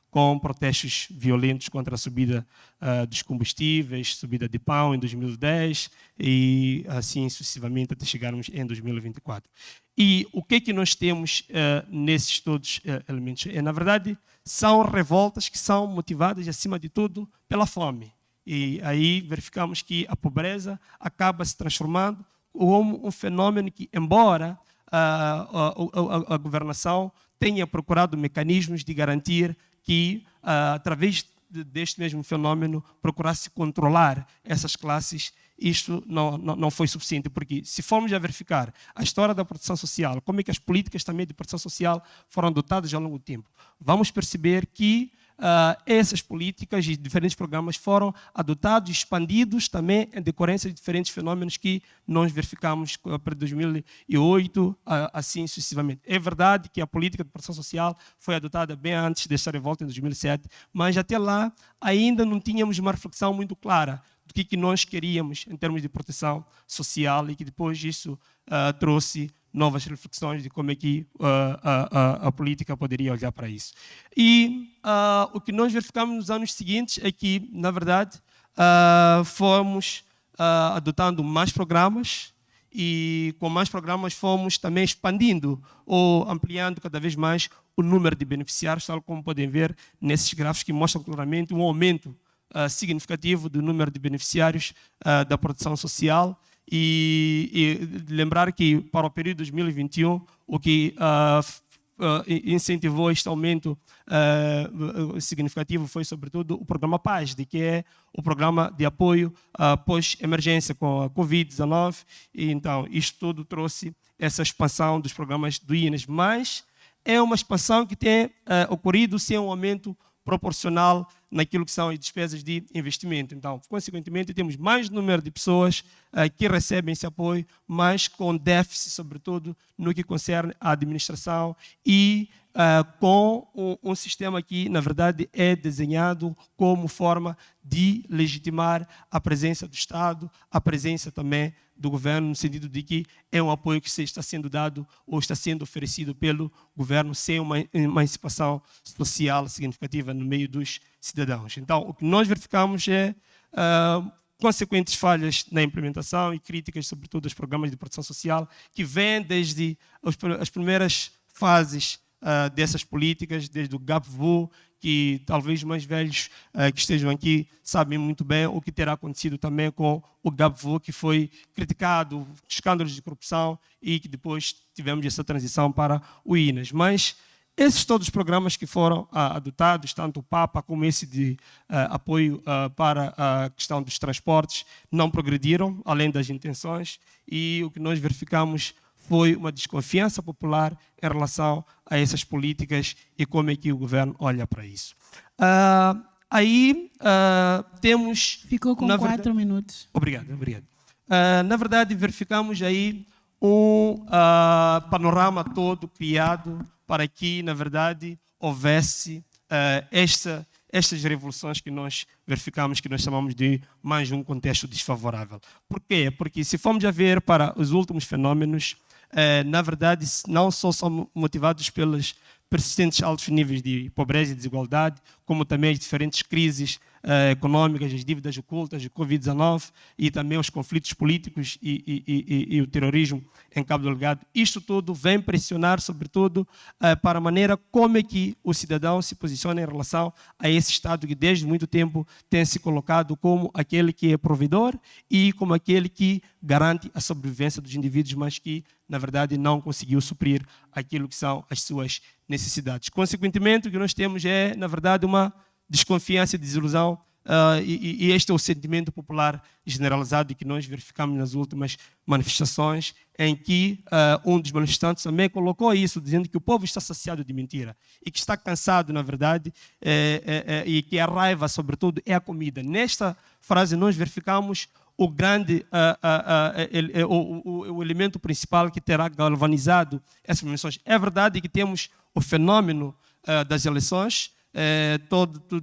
com protestos violentos contra a subida dos combustíveis, subida de pão em 2010 e assim sucessivamente até chegarmos em 2024. E o que é que nós temos nesses todos elementos? Na verdade, são revoltas que são motivadas, acima de tudo, pela fome. E aí verificamos que a pobreza acaba se transformando como um fenômeno que, embora a governação tenha procurado mecanismos de garantir que, através deste mesmo fenômeno, procurasse controlar essas classes, isto não foi suficiente, porque se formos a verificar a história da proteção social, como é que as políticas também de proteção social foram adotadas ao longo do tempo, vamos perceber que essas políticas e diferentes programas foram adotados e expandidos também em decorrência de diferentes fenômenos que nós verificamos para 2008, assim sucessivamente. É verdade que a política de proteção social foi adotada bem antes desta revolta, em 2007, mas até lá ainda não tínhamos uma reflexão muito clara do que nós queríamos em termos de proteção social, e que depois isso trouxe novas reflexões de como é que a política poderia olhar para isso. E o que nós verificamos nos anos seguintes é que, na verdade, fomos adotando mais programas, e com mais programas fomos também expandindo ou ampliando cada vez mais o número de beneficiários, tal como podem ver nesses gráficos que mostram claramente um aumento significativo do número de beneficiários da proteção social. E lembrar que, para o período de 2021, o que incentivou este aumento significativo foi, sobretudo, o programa PAS, que é o programa de apoio pós-emergência com a Covid-19. E, então, isto tudo trouxe essa expansão dos programas do INES, mas é uma expansão que tem ocorrido sem um aumento proporcional naquilo que são as despesas de investimento. Então, consequentemente, temos mais número de pessoas que recebem esse apoio, mas com déficit, sobretudo, no que concerne à administração e com um sistema que, na verdade, é desenhado como forma de legitimar a presença do Estado, a presença também do governo, no sentido de que é um apoio que está sendo dado ou está sendo oferecido pelo governo sem uma emancipação social significativa no meio dos cidadãos. Então, o que nós verificamos é consequentes falhas na implementação e críticas, sobretudo, dos programas de proteção social, que vêm desde as primeiras fases dessas políticas, desde o GAPVU, que talvez mais velhos que estejam aqui sabem muito bem o que terá acontecido também com o GAPVU, que foi criticado, escândalos de corrupção, e que depois tivemos essa transição para o INES. Mas esses todos os programas que foram adotados, tanto o PAPA como esse de apoio para a questão dos transportes, não progrediram, além das intenções, e o que nós verificamos foi uma desconfiança popular em relação a essas políticas e como é que o governo olha para isso. Aí temos... Ficou com 4 minutos. Obrigado. Na verdade, verificamos aí um panorama todo criado para que, na verdade, houvesse estas revoluções que nós verificamos, que nós chamamos de mais um contexto desfavorável. Por quê? Porque, se formos a ver para os últimos fenômenos, na verdade, não só são motivados pelos persistentes altos níveis de pobreza e desigualdade, como também as diferentes crises econômicas, as dívidas ocultas, o Covid-19 e também os conflitos políticos e o terrorismo em Cabo Delgado. Isto tudo vem pressionar, sobretudo, para a maneira como é que o cidadão se posiciona em relação a esse Estado que desde muito tempo tem se colocado como aquele que é provedor e como aquele que garante a sobrevivência dos indivíduos, mas que, na verdade, não conseguiu suprir aquilo que são as suas necessidades. Consequentemente, o que nós temos é, na verdade, uma desconfiança e desilusão, e este é o sentimento popular generalizado que nós verificamos nas últimas manifestações, em que um dos manifestantes também colocou isso, dizendo que o povo está saciado de mentira e que está cansado, na verdade, e que a raiva, sobretudo, é a comida. Nesta frase, nós verificamos o grande, o elemento principal que terá galvanizado essas menções. É verdade que temos o fenômeno das eleições,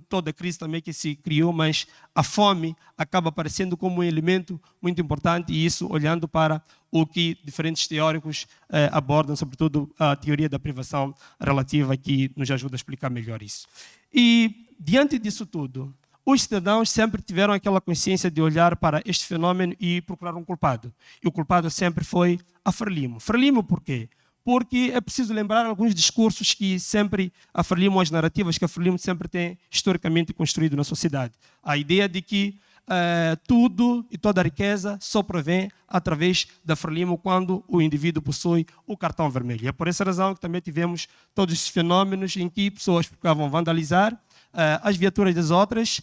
toda a crise também que se criou, mas a fome acaba aparecendo como um elemento muito importante, e isso olhando para o que diferentes teóricos abordam, sobretudo a teoria da privação relativa, que nos ajuda a explicar melhor isso. E, diante disso tudo, os cidadãos sempre tiveram aquela consciência de olhar para este fenômeno e procurar um culpado. E o culpado sempre foi a Frelimo. Frelimo por quê? Porque é preciso lembrar alguns discursos que sempre a Frelimo, as narrativas que a Frelimo sempre tem historicamente construído na sociedade. A ideia de que tudo e toda a riqueza só provém através da Frelimo quando o indivíduo possui o cartão vermelho. E é por essa razão que também tivemos todos esses fenômenos em que pessoas ficavam a vandalizar as viaturas das outras,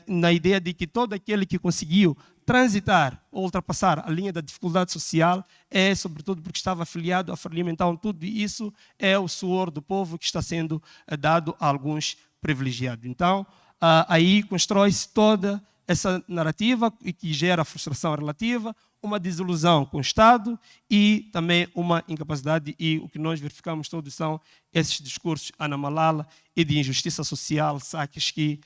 na ideia de que todo aquele que conseguiu transitar ou ultrapassar a linha da dificuldade social é sobretudo porque estava afiliado à Frelimo. Então tudo isso é o suor do povo que está sendo dado a alguns privilegiados. Então aí constrói-se toda essa narrativa e que gera frustração relativa, uma desilusão com o Estado e também uma incapacidade, e o que nós verificamos todos são esses discursos anamalala e de injustiça social, saques que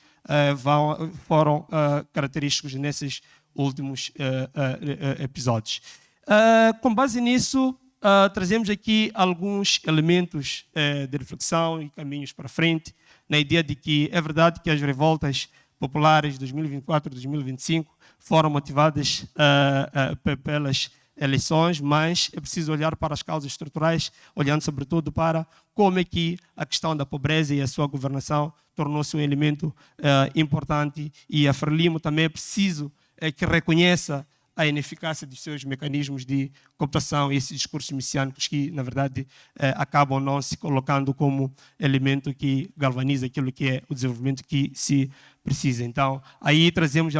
foram característicos nesses últimos episódios. Com base nisso, trazemos aqui alguns elementos de reflexão e caminhos para frente, na ideia de que é verdade que as revoltas populares de 2024 e 2025 foram motivadas pelas eleições, mas é preciso olhar para as causas estruturais, olhando sobretudo para como é que a questão da pobreza e a sua governação tornou-se um elemento importante, e a Frelimo também é preciso que reconheça a ineficácia dos seus mecanismos de cooptação e esses discursos messiânicos que, na verdade, acabam não se colocando como elemento que galvaniza aquilo que é o desenvolvimento que se precisa. Então, aí trazemos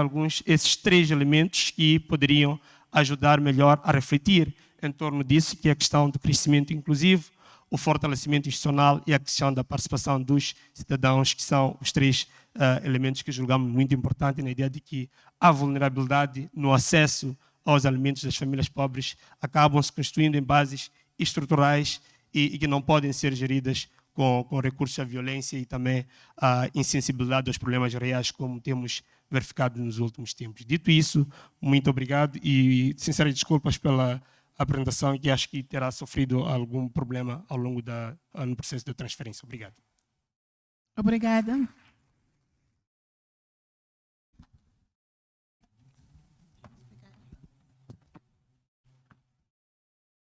esses três elementos que poderiam ajudar melhor a refletir em torno disso, que é a questão do crescimento inclusivo, o fortalecimento institucional e a questão da participação dos cidadãos, que são os três elementos que julgamos muito importantes na ideia de que a vulnerabilidade no acesso aos alimentos das famílias pobres acabam se construindo em bases estruturais e que não podem ser geridas com recurso à violência e também à insensibilidade aos problemas reais, como temos verificado nos últimos tempos. Dito isso, muito obrigado e sinceras desculpas pela apresentação, que acho que terá sofrido algum problema ao longo no processo de transferência. Obrigado. Obrigada.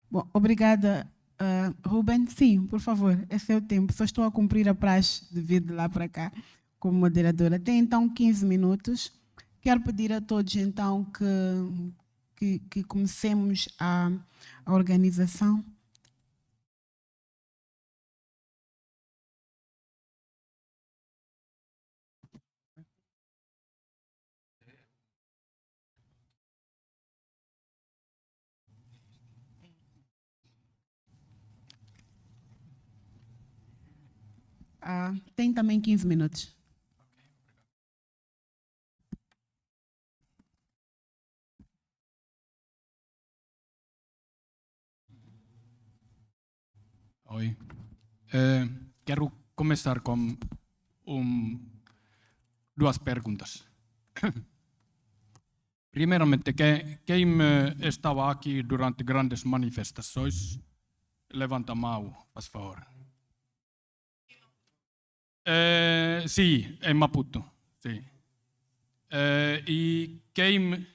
Bom, obrigada, Ruben. Sim, por favor, é seu tempo. Só estou a cumprir a praxe de vir de lá para cá como moderadora. Tem então 15 minutos. Quero pedir a todos então que comecemos a organização. Tem também 15 minutos. Oi. Quero começar com duas perguntas. Primeiramente, quem estava aqui durante grandes manifestações, levanta a mão, faz favor. Sim, em Maputo. Sim. e quem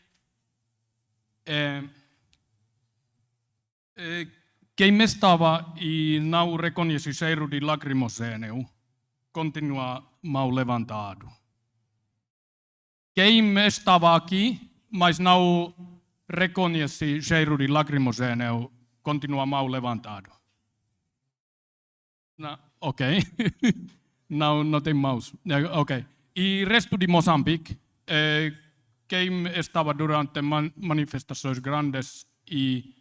estava e não reconhece o cheiro de lacrimogêneo continua mal levantado. Quem estava aqui, mas não reconhece o cheiro de lacrimogêneo continua mal levantado. Ok. Não tem mãos. Ok. E resto de Moçambique, quem estava durante manifestações grandes e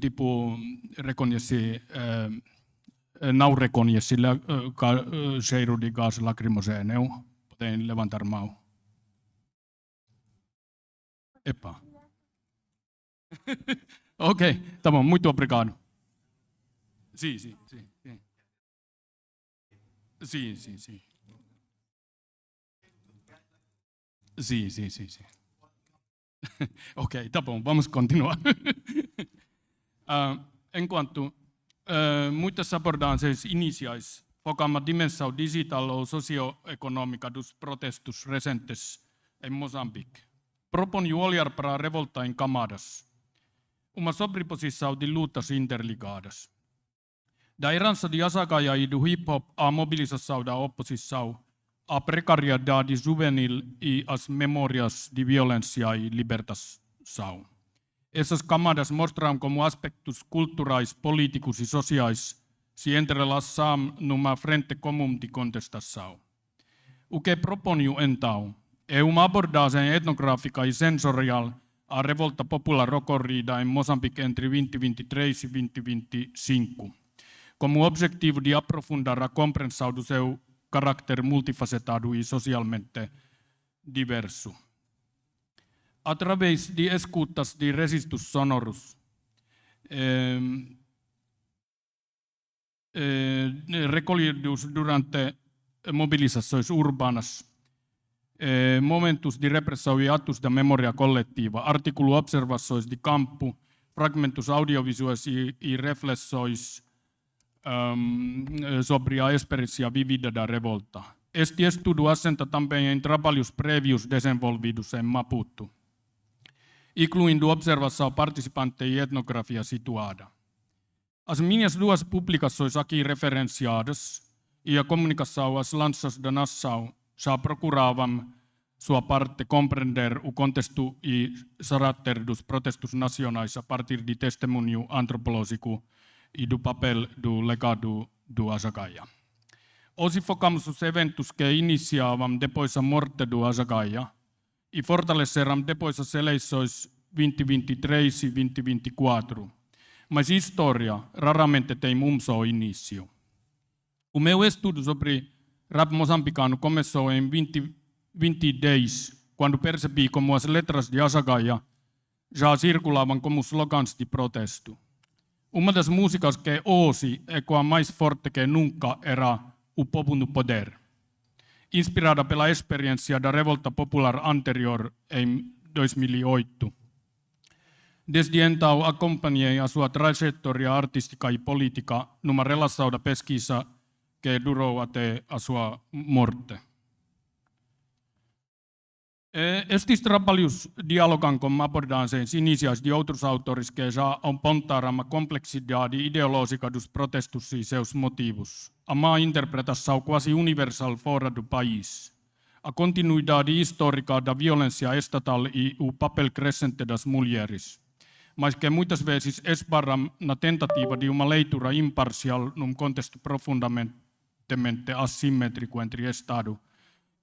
tipo reconhece, não reconhece cheiro de gás lacrimogêneo, podem levantar mão. Epa. Ok, tá bom, muito obrigado. Sim. Sim. Ok, tá bom, vamos continuar. Enquanto muitas abordagens iniciais focam a dimensão digital ou socioeconômica dos protestos recentes em Moçambique, proponho olhar para a revolta em camadas, uma sobreposição de lutas interligadas. Da herança de Asakaia e do hip-hop à mobilização da oposição, a precariedade juvenil e as memórias de violência e libertação. Essas camadas mostram como aspectos culturais, políticos e sociais se entrelaçam numa frente comum de contestação. O que proponho então é uma abordagem etnográfica e sensorial à revolta popular ocorrida em Moçambique entre 2023 e 2025, como objetivo de aprofundar a compreensão do seu caráter multifacetado e socialmente diverso. Através de escutas de registros sonoros recolhidos durante mobilizações urbanas, momentos de repressão e atos da memória coletiva, articulo observações de campo, fragmentos audiovisuais e reflexões sobre a experiência vivida da revolta. Este estudo assenta também em trabalhos prévios desenvolvidos em Maputo, incluindo observação participante e etnografia situada. As minhas duas publicações aqui referenciadas e a comunicação às lanças da nação já procuravam, sua parte, compreender o contexto e caráter dos protestos nacionais a partir de testemunho antropológico e do papel do legado do Asakaia. Hoje focamos os eventos que iniciavam depois da morte do Asakaia e fortaleceram depois as eleições 2023 e 2024. Mas história raramente tem só início. O meu estudo sobre rap moçambicano começou em 2010, quando percebi como as letras de Asakaia já circulavam como slogans de protesto. Uma das músicas que hoje ecoa mais forte que nunca era O Povo no Poder, inspirada pela experiência da revolta popular anterior em 2008. Desde então, acompanhei a sua trajetória artística e política numa relação da pesquisa que durou até a sua morte. Estes trabalhos dialogam com abordagens iniciais de outros autores que já apontaram a complexidade ideológica dos protestos e seus motivos, a má interpretação quase universal fora do país, a continuidade histórica da violência estatal e o papel crescente das mulheres, mas que muitas vezes esbarram na tentativa de uma leitura imparcial num contexto profundamente assimétrico entre Estado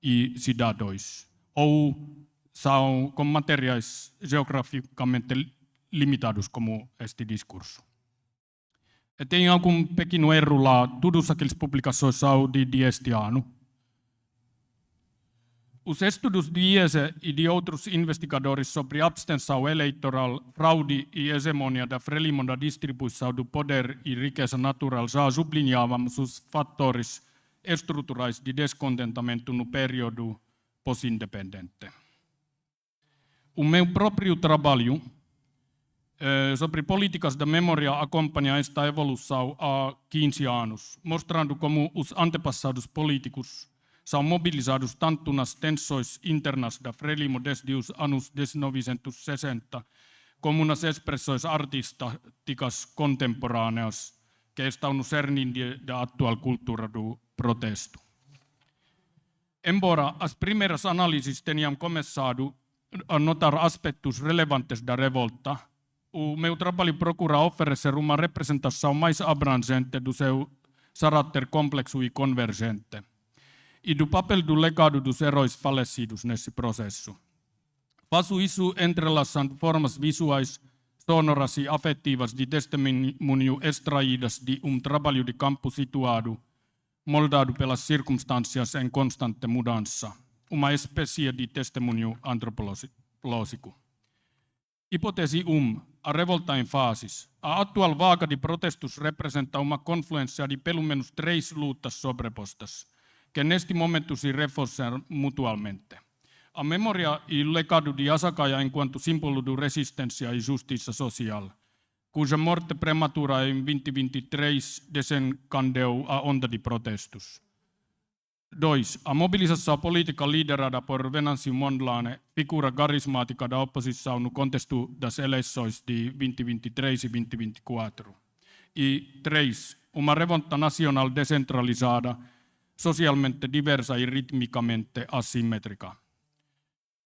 e cidadãos, ou são com materiais geograficamente limitados, como este discurso. E tem algum pequeno erro lá, todas aquelas publicações são de este ano. Os estudos de IESE e de outros investigadores sobre abstenção eleitoral, fraude e hegemonia da Frelimo da distribuição do poder e riqueza natural já sublinhavam os fatores estruturais de descontentamento no período pós-independente. O meu próprio trabalho sobre políticas da memória acompanha esta evolução há 15 anos, mostrando como os antepassados políticos são mobilizados tanto nas tensões internas da Frelimo desde os anos 1960 como nas expressões artísticas contemporâneas, que estão no cerne da atual cultura do protesto. Embora as primeiras análises tenham começado a notar aspectos relevantes da revolta, o meu trabalho procura oferecer uma representação mais abrangente do seu caráter complexo e convergente, e do papel do legado dos heróis falecidos nesse processo. Faço isso entrelaçando formas visuais, sonoras e afetivas de testemunho extraídas de trabalho de campo situado, moldado pelas circunstâncias em constante mudança, uma espécie de testemunho antropológico. Hipótese 1. A revolta em fases. A atual vaga de protestos representa uma confluência de pelo menos 3 lutas sobrepostas, que neste momento se reforçam mutuamente. A memória e o legado de Asakaia enquanto símbolo de resistência e justiça social, cuja morte prematura em 2023 desencadeou a onda de protestos. 2. A mobilização política liderada por Venancio Mondlane, figura carismática da oposição no contexto das eleições de 2023 e 2024. E 3. Uma revolta nacional descentralizada, socialmente diversa e ritmicamente assimétrica.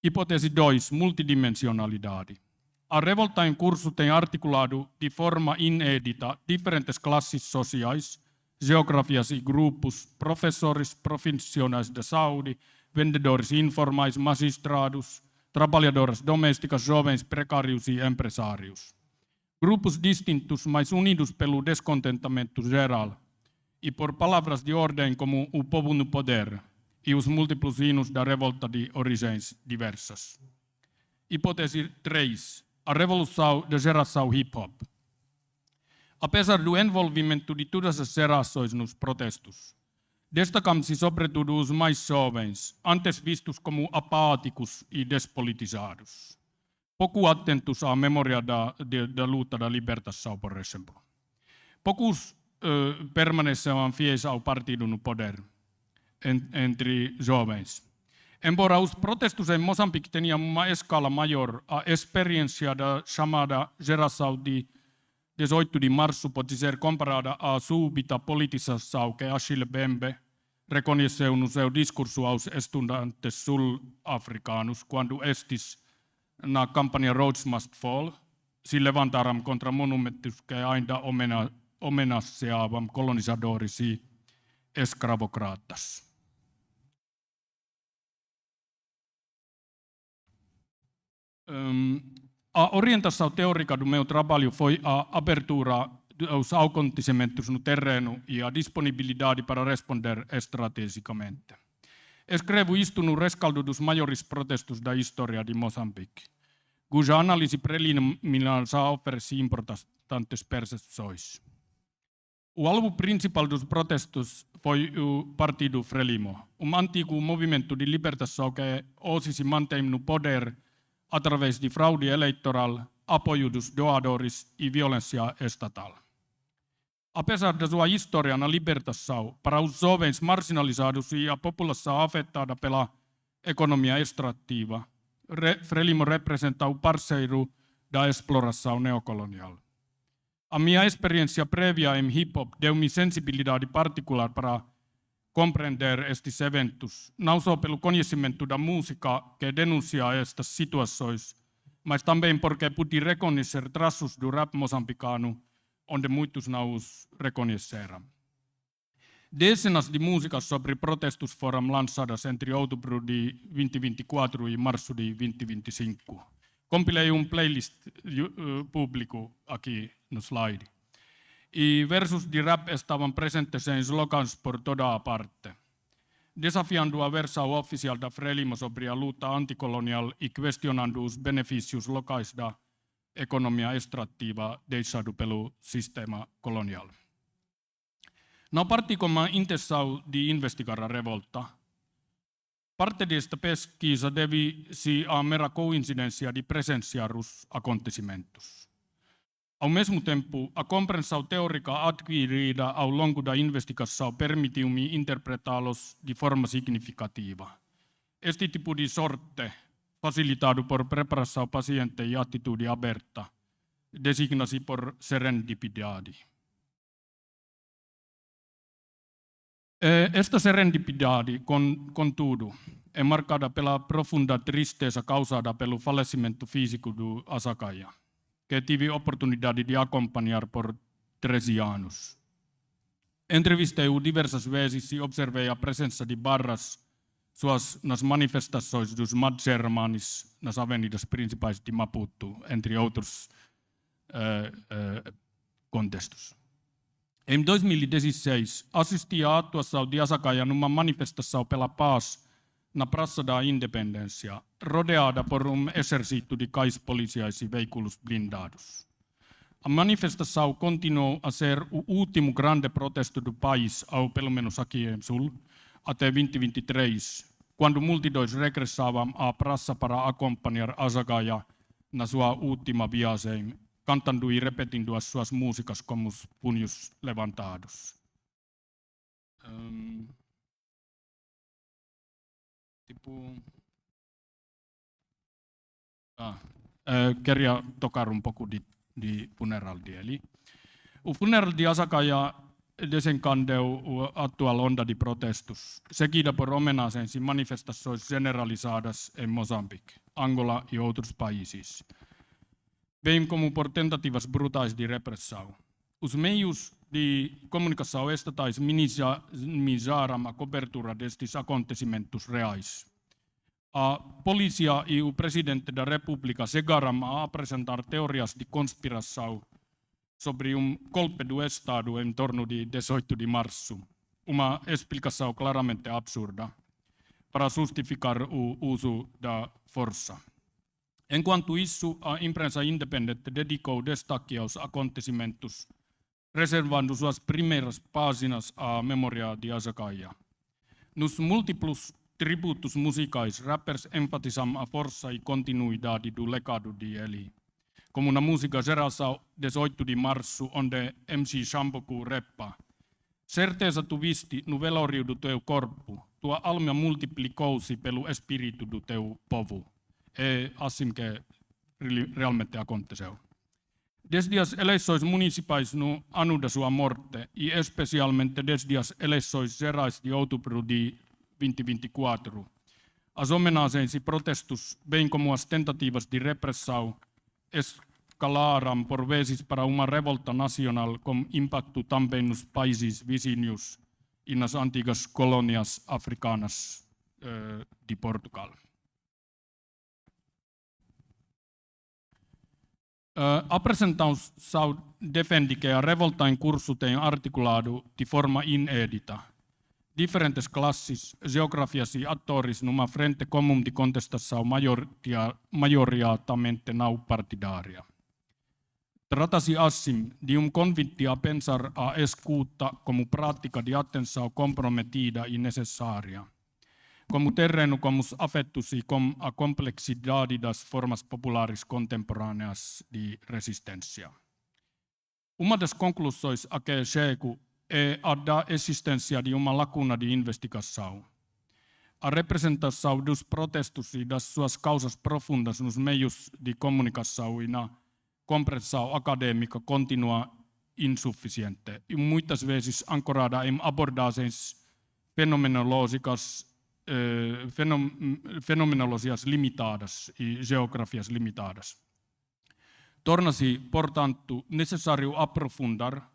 Hipótese 2. Multidimensionalidade. A revolta em curso tem articulado de forma inédita diferentes classes sociais, geografias e grupos, professores profissionais da saúde, vendedores informais, magistrados, trabalhadoras domésticas, jovens precários e empresários. Grupos distintos, mas unidos pelo descontentamento geral e por palavras de ordem como o povo no poder e os múltiplos hinos da revolta de origens diversas. Hipótese 3. A revolução da geração hip-hop. Apesar do envolvimento de todas as gerações nos protestos, destacam-se sobretudo os mais jovens, antes vistos como apáticos e despolitizados, pouco atentos à memória da luta da libertação, por exemplo. Poucos permaneceram fiéis ao partido no poder, entre jovens. Embora os protestos em Moçambique tenham uma escala maior, a experiência da chamada geração de 18 de março pode ser comparada à súbita politização que Achille Mbembe reconheceu no seu discurso aos estudantes sul-africanos quando estes, na campanha Rhodes Must Fall, se levantaram contra monumentos que ainda homenageavam colonizadores e escravocratas. A orientação teórica do meu trabalho foi a abertura dos acontecimentos no terreno e a disponibilidade para responder estrategicamente. Escrevo isto no rescaldo dos maiores protestos da história de Moçambique, cuja análise preliminar já oferece importantes percepções. O alvo principal dos protestos foi o Partido Frelimo, antigo movimento de libertação que hoje se mantém no poder através de fraude eleitoral, apoio dos doadores e violência estatal. Apesar da sua história na libertação, para os jovens marginalizados e a população afetada pela economia extrativa, Frelimo representa o parceiro da exploração neocolonial. A minha experiência prévia em hip-hop deu-me sensibilidade particular para compreender estes eventos, não só pelo conhecimento da música que denuncia estas situações, mas também porque pude reconhecer traços do rap moçambicano, onde muitos não os reconheceram. Dezenas de músicas sobre protestos foram lançadas entre outubro de 2024 e março de 2025. Compilei playlist público aqui no slide. E versos de rap estavam presentes em slogans por toda a parte, desafiando a versão oficial da Frelimo sobre a luta anticolonial e questionando os benefícios locais da economia extrativa deixado pelo sistema colonial. Não parti com a intenção de investigar a revolta. Parte desta pesquisa deve-se à mera coincidência de presenciar os acontecimentos. Ao mesmo tempo, a compreensão teórica adquirida ao longo da investigação permitiu-me interpretá-los de forma significativa. Este tipo de sorte, facilitado por preparação paciente e atitude aberta, designa-se por serendipidade. Esta serendipidade, contudo, é marcada pela profunda tristeza causada pelo falecimento físico do Asakaia, que tive a oportunidade de acompanhar por 13 anos. Entrevistei-o diversas vezes e observei a presença de barras nas manifestações dos Mad-Germanes nas avenidas principais de Maputo, entre outros contextos. Em 2016, assisti à atuação de Asakaia numa manifestação pela paz na Praça da Independência, rodeada por exército de cães policiais e veículos blindados. A manifestação continuou a ser o último grande protesto do país, ou pelo menos aqui em Sul, até 2023, quando multidões regressavam à praça para acompanhar Asakaia na sua última viagem, cantando e repetindo as suas músicas com os punhos levantados. Queria tocar um pouco de funeral dele. O funeral de Asakaia desencadeou a atual onda de protestos, seguida por homenagens e manifestações generalizadas em Moçambique, Angola e outros países, bem como por tentativas brutais de repressão. Os meios de comunicação estatais minimizaram a cobertura destes acontecimentos reais. A polícia e o presidente da República chegaram a apresentar teorias de conspiração sobre golpe do Estado em torno de 18 de março, uma explicação claramente absurda para justificar o uso da força. Enquanto isso, a imprensa independente dedicou destaque aos acontecimentos, reservando suas primeiras páginas à memória de Asakaia. Nos múltiplos tributos musicais, rappers enfatizam a força e continuidade do legado de ele, como na música Geração 18 de março, onde MC Shamboku rappa: certeza tu viste no velório do teu corpo, tua alma multiplicou-se pelo espírito do teu povo. É assim que realmente aconteceu. Desde as eleições municipais no ano da sua morte, e especialmente desde as eleições gerais de outubro de 2024, as homenagens e protestos, bem como as tentativas de repressão, escalaram por vezes para uma revolta nacional com impacto também nos países vizinhos e nas antigas colônias africanas de Portugal. A apresentação defende que a revolta em curso tem articulado de forma inédita diferentes classes, geografias e atores numa frente comum de contestação maioritariamente não partidária. Trata-se assim de convite a pensar a escuta como prática de atenção comprometida e necessária, como terreno com os afetos e com a complexidade das formas populares contemporâneas de resistência. Uma das conclusões a que chego é a da existência de uma lacuna de investigação. A representação dos protestos e das suas causas profundas nos meios de comunicação e na compreensão acadêmica continua insuficiente e muitas vezes ancorada em abordagens fenomenológicas limitadas e geografias limitadas. Torna-se, portanto, necessário aprofundar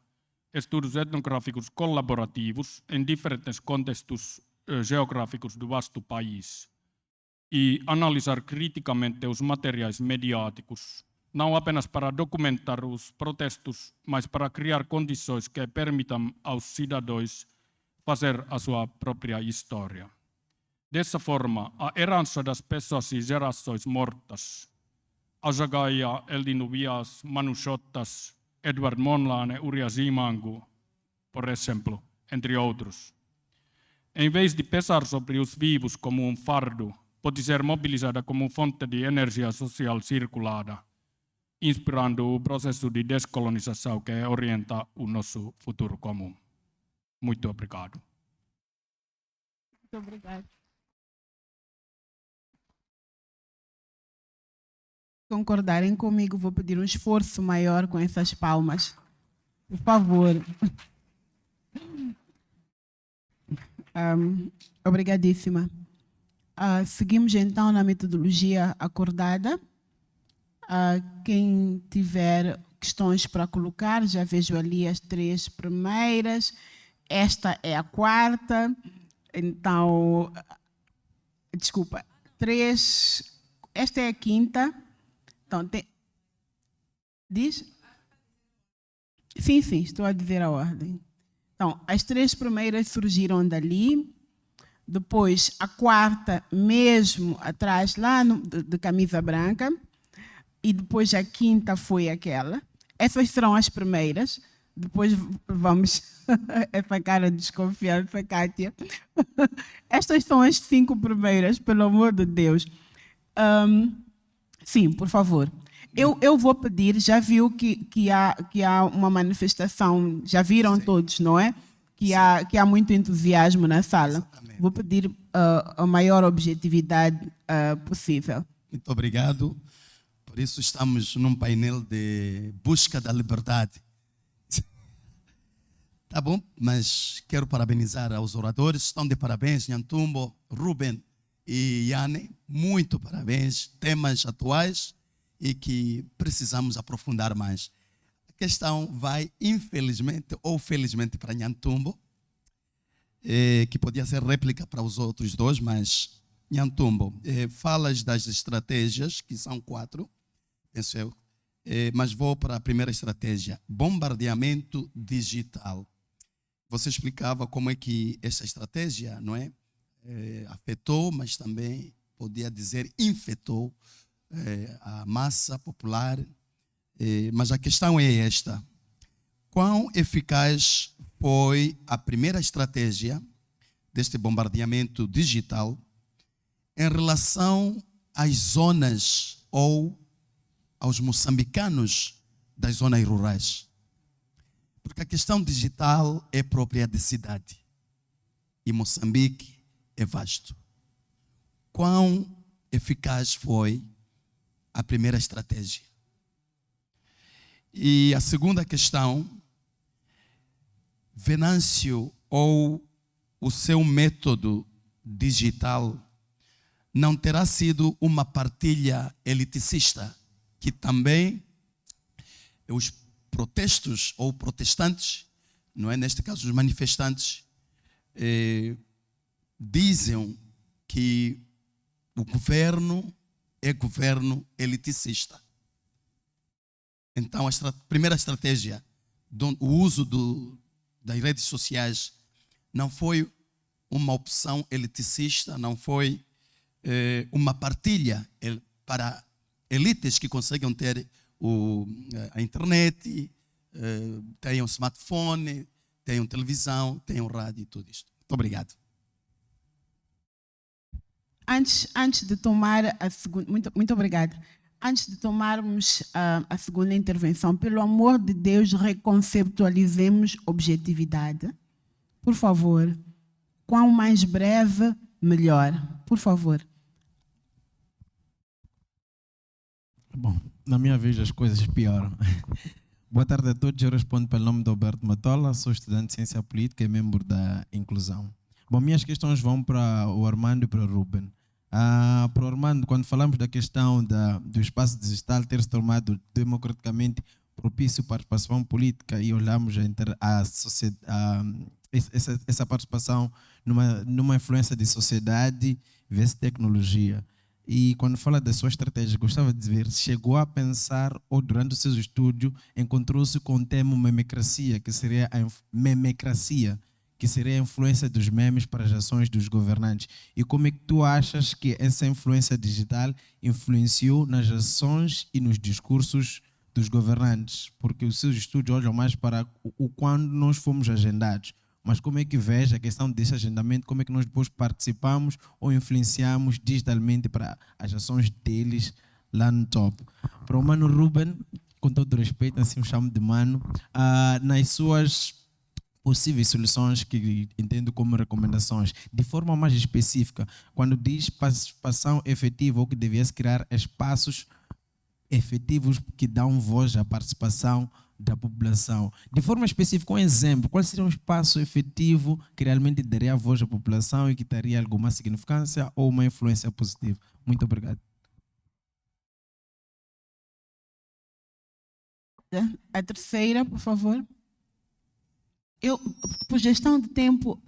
estudos etnográficos colaborativos em diferentes contextos geográficos do vasto país e analisar criticamente os materiais mediáticos, não apenas para documentar os protestos, mas para criar condições que permitam aos cidadãos fazer a sua própria história. Dessa forma, a herança das pessoas e gerações mortas, Asakaia, Eldino Vias, Manu Chotas, Edward Monlane, Uriah Zimangu, por exemplo, entre outros. Em vez de pesar sobre os vivos como fardo, pode ser mobilizada como fonte de energia social circulada, inspirando o processo de descolonização que orienta o nosso futuro comum. Muito obrigado. Muito obrigada. Concordarem comigo, vou pedir um esforço maior com essas palmas. Por favor. Obrigadíssima. Seguimos então na metodologia acordada. Quem tiver questões para colocar, já vejo ali as 3 primeiras. Esta é a 4ª. Então, desculpa, 3. Esta é a 5ª. Então, diz? Sim, estou a dizer a ordem. Então, as 3 primeiras surgiram dali. Depois, a 4ª, mesmo atrás, lá de camisa branca. E depois a 5ª foi aquela. Essas serão as primeiras. Depois vamos... Essa cara de desconfiança, Kátia. Estas são as 5 primeiras, pelo amor de Deus. Sim, por favor. Eu vou pedir, já viu que há uma manifestação, já viram Sim. todos, não é? Que há muito entusiasmo na sala. Exatamente. Vou pedir a maior objetividade possível. Muito obrigado. Por isso estamos num painel de busca da liberdade. Tá bom, mas quero parabenizar aos oradores. Estão de parabéns, Nhantumbo, Ruben e Yane. Muito parabéns. Temas atuais e que precisamos aprofundar mais. A questão vai, infelizmente ou felizmente, para Nhantumbo, que podia ser réplica para os outros 2, mas Nhantumbo, falas das estratégias, que são 4, penso eu, mas vou para a primeira estratégia, bombardeamento digital. Você explicava como é que essa estratégia, não é, afetou, mas também podia dizer infectou a massa popular. Mas a questão é esta: quão eficaz foi a primeira estratégia deste bombardeamento digital em relação às zonas ou aos moçambicanos das zonas rurais? Porque a questão digital é própria de cidade e Moçambique é vasto. Quão eficaz foi a primeira estratégia? E a segunda questão, Venâncio ou o seu método digital não terá sido uma partilha eliticista que também os protestos ou protestantes, não é, neste caso os manifestantes, dizem que o governo é governo eliticista. Então, a primeira estratégia, o uso das redes sociais, não foi uma opção eliticista, não foi uma partilha para elites que conseguem ter a internet, tenham smartphone, tenham televisão, tenham rádio e tudo isto. Muito obrigado. Antes de tomar a segunda... Muito obrigada. Antes de tomarmos a segunda intervenção, pelo amor de Deus, reconceptualizemos objetividade. Por favor. Quanto mais breve, melhor. Por favor. Bom, na minha vez as coisas pioram. Boa tarde a todos, eu respondo pelo nome de Alberto Matola, sou estudante de Ciência Política e membro da Inclusão. Bom, minhas questões vão para o Armando e para o Ruben. Para o Armando, quando falamos da questão do espaço digital ter se tornado democraticamente propício para a participação política e olhamos essa participação numa influência de sociedade versus tecnologia. E quando fala da sua estratégia, gostava de ver se chegou a pensar ou durante o seu estudo encontrou-se com o termo memecracia, que seria a influência dos memes para as ações dos governantes. E como é que tu achas que essa influência digital influenciou nas ações e nos discursos dos governantes? Porque os seus estudos olham mais para o quando nós fomos agendados. Mas como é que veja a questão desse agendamento, como é que nós depois participamos ou influenciamos digitalmente para as ações deles lá no top. Para o Mano Ruben, com todo respeito, assim o chamo de Mano, nas suas possíveis soluções que entendo como recomendações, de forma mais específica, quando diz participação efetiva ou que devia-se criar espaços efetivos que dão voz à participação da população. De forma específica, um exemplo, qual seria um espaço efetivo que realmente daria voz à população e que teria alguma significância ou uma influência positiva? Muito obrigado. A terceira, por favor. Eu, por gestão de tempo,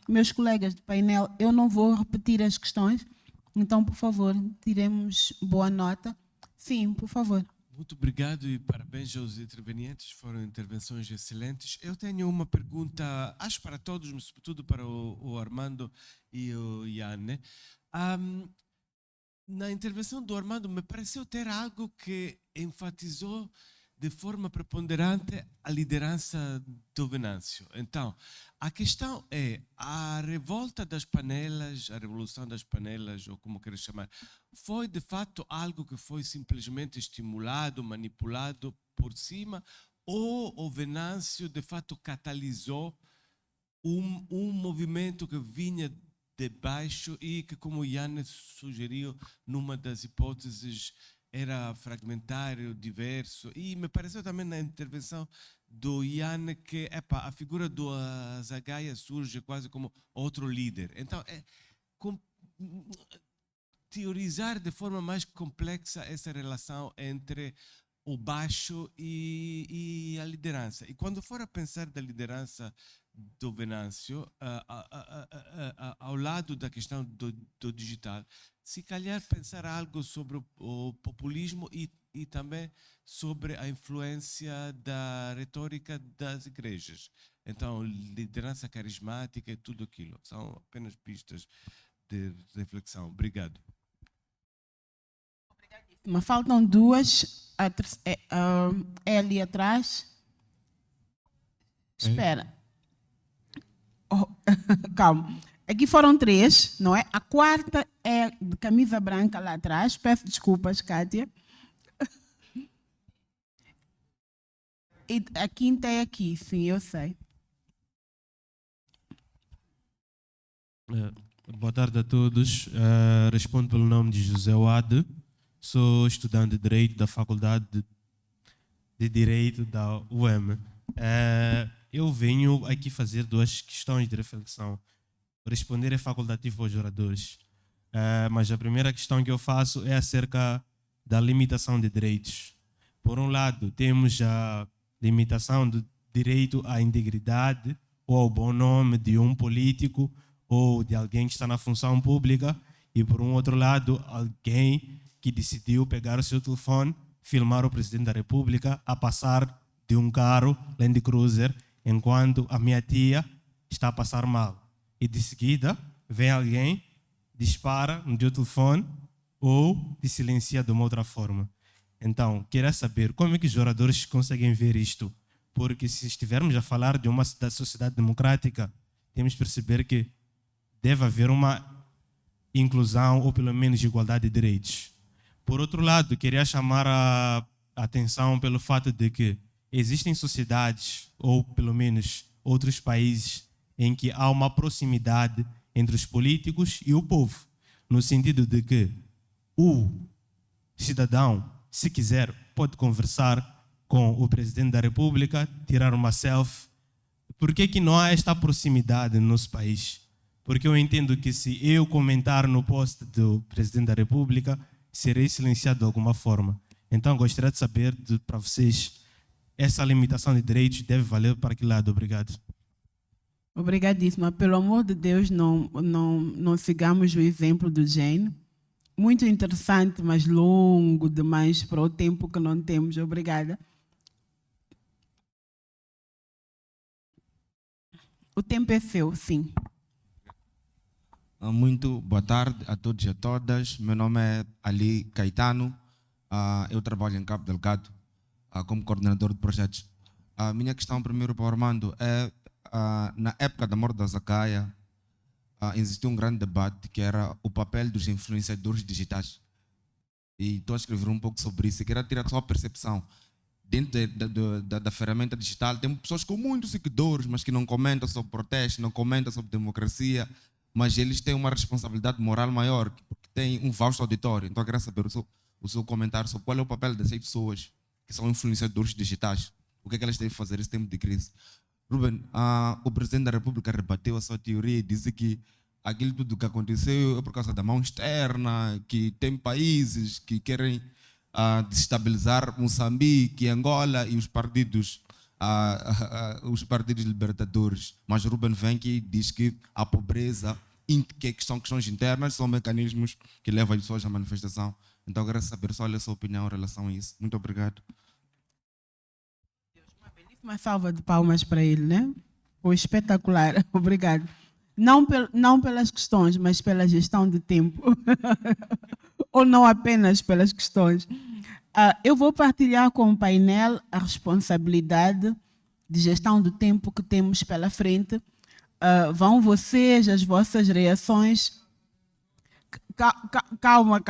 meus colegas de painel, eu não vou repetir as questões, então, por favor, tiremos boa nota. Sim, por favor. Muito obrigado e parabéns aos intervenientes, foram intervenções excelentes. Eu tenho uma pergunta, acho para todos, mas sobretudo para o Armando e o Iane. Na intervenção do Armando, me pareceu ter algo que enfatizou de forma preponderante a liderança do Venâncio. Então, a questão é, a revolta das panelas, a revolução das panelas, ou como queres chamar, foi de fato algo que foi simplesmente estimulado, manipulado por cima, ou o Venâncio de fato catalisou um movimento que vinha de baixo e que, como o Iane sugeriu, numa das hipóteses, era fragmentário, diverso, e me pareceu também na intervenção do Iane que a figura do Azagaia surge quase como outro líder. Então, teorizar de forma mais complexa essa relação entre o baixo e a liderança. E quando for a pensar da liderança do Venâncio, ao lado da questão do digital, se calhar pensar algo sobre o populismo e também sobre a influência da retórica das igrejas. Então, liderança carismática e tudo aquilo. São apenas pistas de reflexão. Obrigado. Mas faltam duas. É ali atrás. Espera. Oh, calma. Aqui foram três, não é? A quarta é de camisa branca lá atrás. Peço desculpas, Kátia. E a quinta é aqui, sim, eu sei. Boa tarde a todos. Respondo pelo nome de José Wade. Sou estudante de Direito da Faculdade de Direito da UEM. Eu venho aqui fazer duas questões de reflexão. Responder é facultativo aos oradores. Mas a primeira questão que eu faço é acerca da limitação de direitos. Por um lado, temos a limitação do direito à integridade ou ao bom nome de um político ou de alguém que está na função pública, e por um outro lado, alguém que decidiu pegar o seu telefone, filmar o presidente da República a passar de um carro Land Cruiser enquanto a minha tia está a passar mal. E de seguida, vem alguém, dispara no teu telefone ou te silencia de uma outra forma. Então, queria saber como é que os oradores conseguem ver isto, porque se estivermos a falar de uma sociedade democrática, temos que perceber que deve haver uma inclusão ou pelo menos igualdade de direitos. Por outro lado, queria chamar a atenção pelo fato de que existem sociedades, ou pelo menos outros países, em que há uma proximidade entre os políticos e o povo, no sentido de que o cidadão, se quiser, pode conversar com o presidente da República, tirar uma selfie. Por que não há esta proximidade no nosso país? Porque eu entendo que se eu comentar no post do presidente da República, serei silenciado de alguma forma. Então, gostaria de saber para vocês, essa limitação de direitos deve valer para que lado? Obrigado. Obrigadíssima. Pelo amor de Deus, não sigamos o exemplo do Jane. Muito interessante, mas longo demais para o tempo que não temos. Obrigada. O tempo é seu, sim. Muito boa tarde a todos e a todas. Meu nome é Ali Caetano. Eu trabalho em Cabo Delgado como coordenador de projetos. A minha questão primeiro para o Armando é, na época da morte da Azagaia, existiu um grande debate que era o papel dos influenciadores digitais. e estou a escrever um pouco sobre isso. E queria tirar só a percepção. Dentro da ferramenta digital, tem pessoas com muitos seguidores, mas que não comentam sobre protesto, não comentam sobre democracia, mas eles têm uma responsabilidade moral maior, porque têm um vasto auditório. Então, eu queria saber o seu comentário sobre qual é o papel dessas pessoas que são influenciadores digitais. O que é que elas devem fazer nesse tempo de crise? Ruben, o Presidente da República rebateu a sua teoria e disse que aquilo tudo que aconteceu é por causa da mão externa, que tem países que querem desestabilizar Moçambique, Angola e os partidos libertadores. Mas Ruben vem aqui e diz que a pobreza, que são questões internas, são mecanismos que levam as pessoas à manifestação. Então, eu quero saber só a sua opinião em relação a isso. Muito obrigado. Uma salva de palmas para ele, né? Foi espetacular. Obrigado. Não pelas questões, mas pela gestão de tempo. Ou não apenas pelas questões. Eu vou partilhar com o painel a responsabilidade de gestão do tempo que temos pela frente. Vão vocês, as vossas reações. Calma.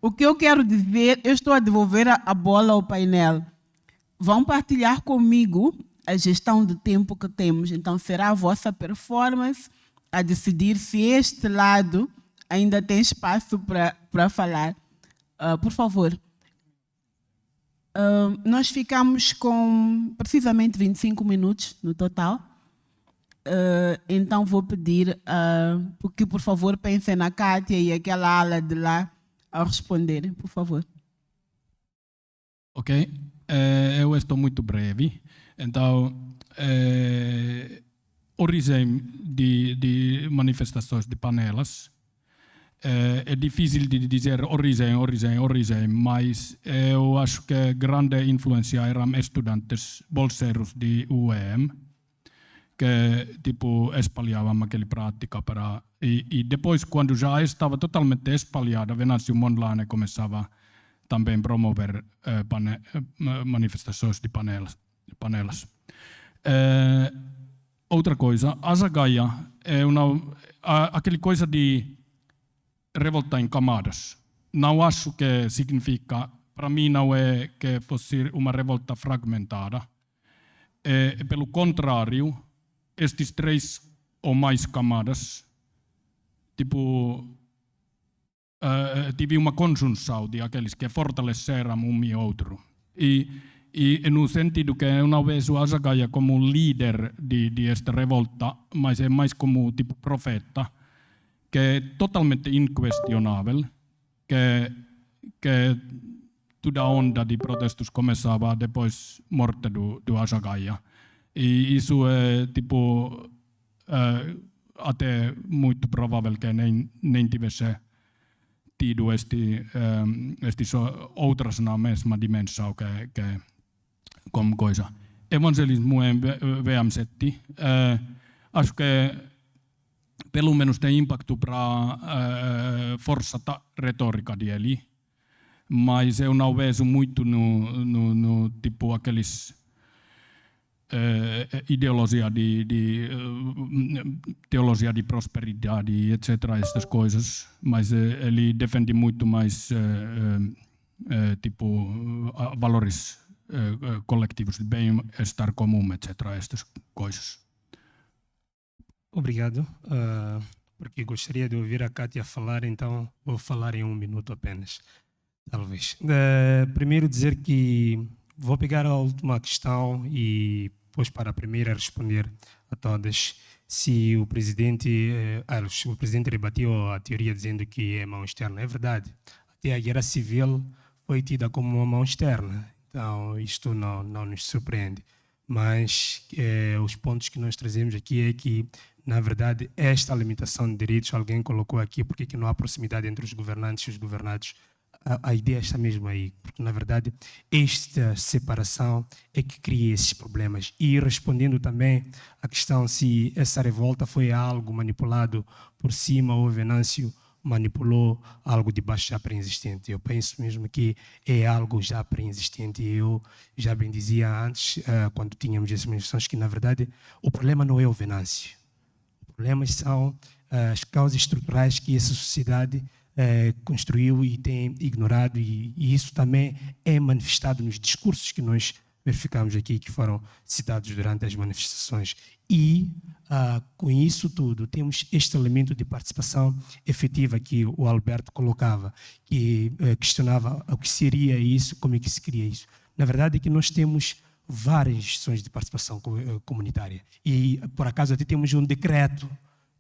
O que eu quero dizer, eu estou a devolver a bola ao painel. Vão partilhar comigo a gestão do tempo que temos. Então, será a vossa performance a decidir se este lado ainda tem espaço para falar. Por favor. Nós ficamos com precisamente 25 minutos no total. Então, vou pedir que, por favor, pensem na Kátia e aquela ala de lá ao responderem, por favor. Ok. Eu estou muito breve. Então, origem de manifestações de panelas. É difícil de dizer origem, mas eu acho que a grande influência eram estudantes bolseiros de UEM, que tipo espalhavam aquela prática para e depois, quando já estava totalmente espalhada, Venâncio Mondlane começava também a promover manifestações de panelas. Outra coisa, Azagaia é aquela coisa de revolta em camadas. Não acho que significa, para mim não é que fosse uma revolta fragmentada. Pelo contrário, estes 3 ou mais camadas, tive uma conjunção de aqueles que fortaleceram um e outro. E no sentido que eu não vejo Azagaia como líder de esta revolta, mas é mais como tipo profeta, que é totalmente inquestionável, que toda a onda de protestos começava depois da morte do Azagaia. E isso é até muito provável que nem tivesse tido estes outras na mesma dimensão que como coisa. Evangelismo é VMCT. Acho que pelo menos tem impacto para força retórica dele, mas eu não vejo muito no tipo aqueles ideologia teologia de prosperidade, etc., estas coisas, mas ele defende muito mais valores coletivos de bem-estar comum, etc., estas coisas. Obrigado, porque gostaria de ouvir a Kátia falar, então vou falar em 1 minuto apenas, talvez. Primeiro dizer que vou pegar a última questão e depois para a primeira responder a todas. Se o presidente rebateu a teoria dizendo que é mão externa, é verdade. Até a guerra civil foi tida como uma mão externa, então isto não nos surpreende. Mas os pontos que nós trazemos aqui é que, na verdade, esta limitação de direitos, alguém colocou aqui, porque que não há proximidade entre os governantes e os governados. A ideia está mesmo aí, porque, na verdade, esta separação é que cria esses problemas. E respondendo também à questão se essa revolta foi algo manipulado por cima ou Venâncio manipulou algo de baixo já pré-existente. Eu penso mesmo que é algo já pré-existente. Eu já bem dizia antes, quando tínhamos essas manifestações, que, na verdade, o problema não é o Venâncio. O problema são as causas estruturais que essa sociedade construiu e tem ignorado, e isso também é manifestado nos discursos que nós verificamos aqui, que foram citados durante as manifestações. E, com isso tudo, temos este elemento de participação efetiva que o Alberto colocava, que questionava o que seria isso, como é que se cria isso. Na verdade é que nós temos várias instituições de participação comunitária. E, por acaso, até temos um decreto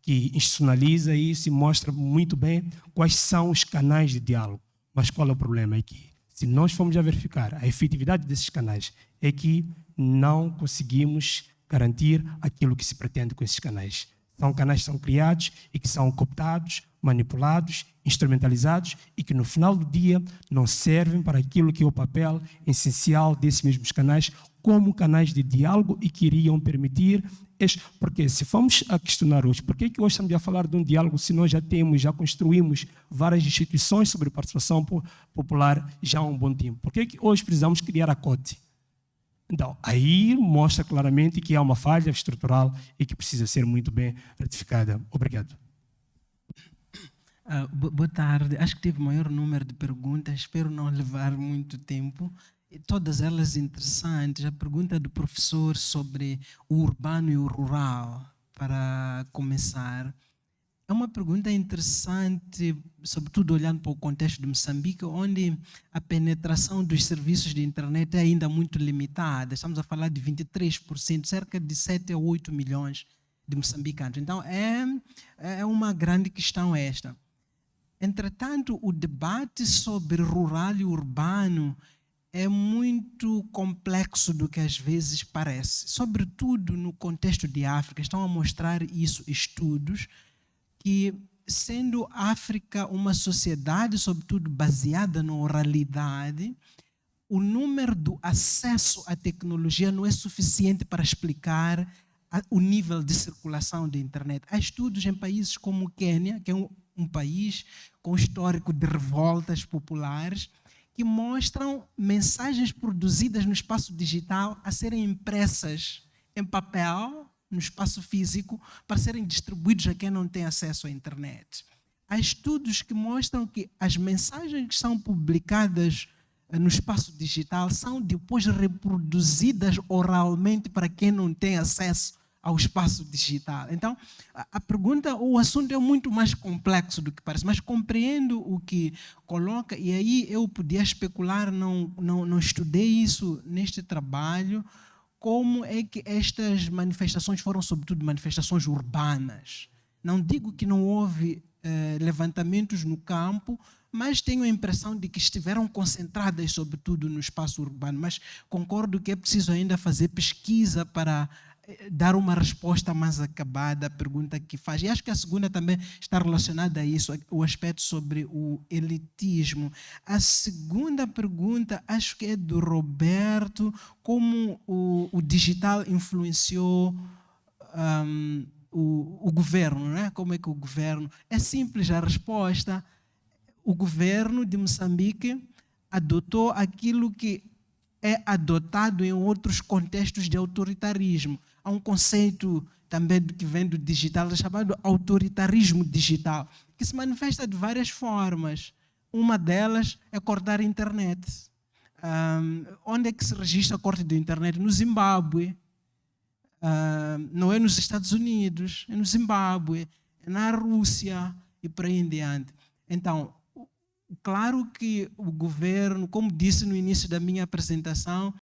que institucionaliza isso e mostra muito bem quais são os canais de diálogo. Mas qual é o problema? É que, se nós formos a verificar a efetividade desses canais, é que não conseguimos garantir aquilo que se pretende com esses canais. São canais que são criados e que são cooptados, manipulados, instrumentalizados e que no final do dia não servem para aquilo que é o papel essencial desses mesmos canais, como canais de diálogo, e que iriam permitir. Porque se formos a questionar hoje, por que hoje estamos a falar de um diálogo se nós já construímos várias instituições sobre participação popular já há um bom tempo? Por que hoje precisamos criar a COTE? Então, aí mostra claramente que há uma falha estrutural e que precisa ser muito bem retificada. Obrigado. Boa tarde. Acho que teve maior número de perguntas. Espero não levar muito tempo. Todas elas interessantes. A pergunta do professor sobre o urbano e o rural, para começar, é uma pergunta interessante, sobretudo olhando para o contexto de Moçambique, onde a penetração dos serviços de internet é ainda muito limitada. Estamos a falar de 23%, cerca de 7 a 8 milhões de moçambicanos. Então, é uma grande questão esta. Entretanto, o debate sobre rural e urbano é muito complexo do que às vezes parece, sobretudo no contexto de África. Estão a mostrar isso estudos, que sendo África uma sociedade, sobretudo baseada na oralidade, o número do acesso à tecnologia não é suficiente para explicar o nível de circulação da internet. Há estudos em países como o Quênia, que é um país com histórico de revoltas populares, que mostram mensagens produzidas no espaço digital a serem impressas em papel, no espaço físico, para serem distribuídos a quem não tem acesso à internet. Há estudos que mostram que as mensagens que são publicadas no espaço digital são depois reproduzidas oralmente para quem não tem acesso ao espaço digital. Então, a pergunta, o assunto é muito mais complexo do que parece, mas compreendo o que coloca, e aí eu podia especular, não estudei isso neste trabalho, como é que estas manifestações foram, sobretudo, manifestações urbanas. Não digo que não houve levantamentos no campo, mas tenho a impressão de que estiveram concentradas, sobretudo, no espaço urbano. Mas concordo que é preciso ainda fazer pesquisa para dar uma resposta mais acabada à pergunta que faz. E acho que a segunda também está relacionada a isso, o aspecto sobre o elitismo. A segunda pergunta, acho que é do Roberto, como o digital influenciou o governo, né? Como é que o governo... É simples a resposta. O governo de Moçambique adotou aquilo que é adotado em outros contextos de autoritarismo. Há um conceito também que vem do digital, chamado autoritarismo digital, que se manifesta de várias formas. Uma delas é cortar a internet. Onde é que se registra a corte da internet? No Zimbábue. Não é nos Estados Unidos, é no Zimbábue, é na Rússia e por aí em diante. Então, claro que o governo, como disse no início da minha apresentação,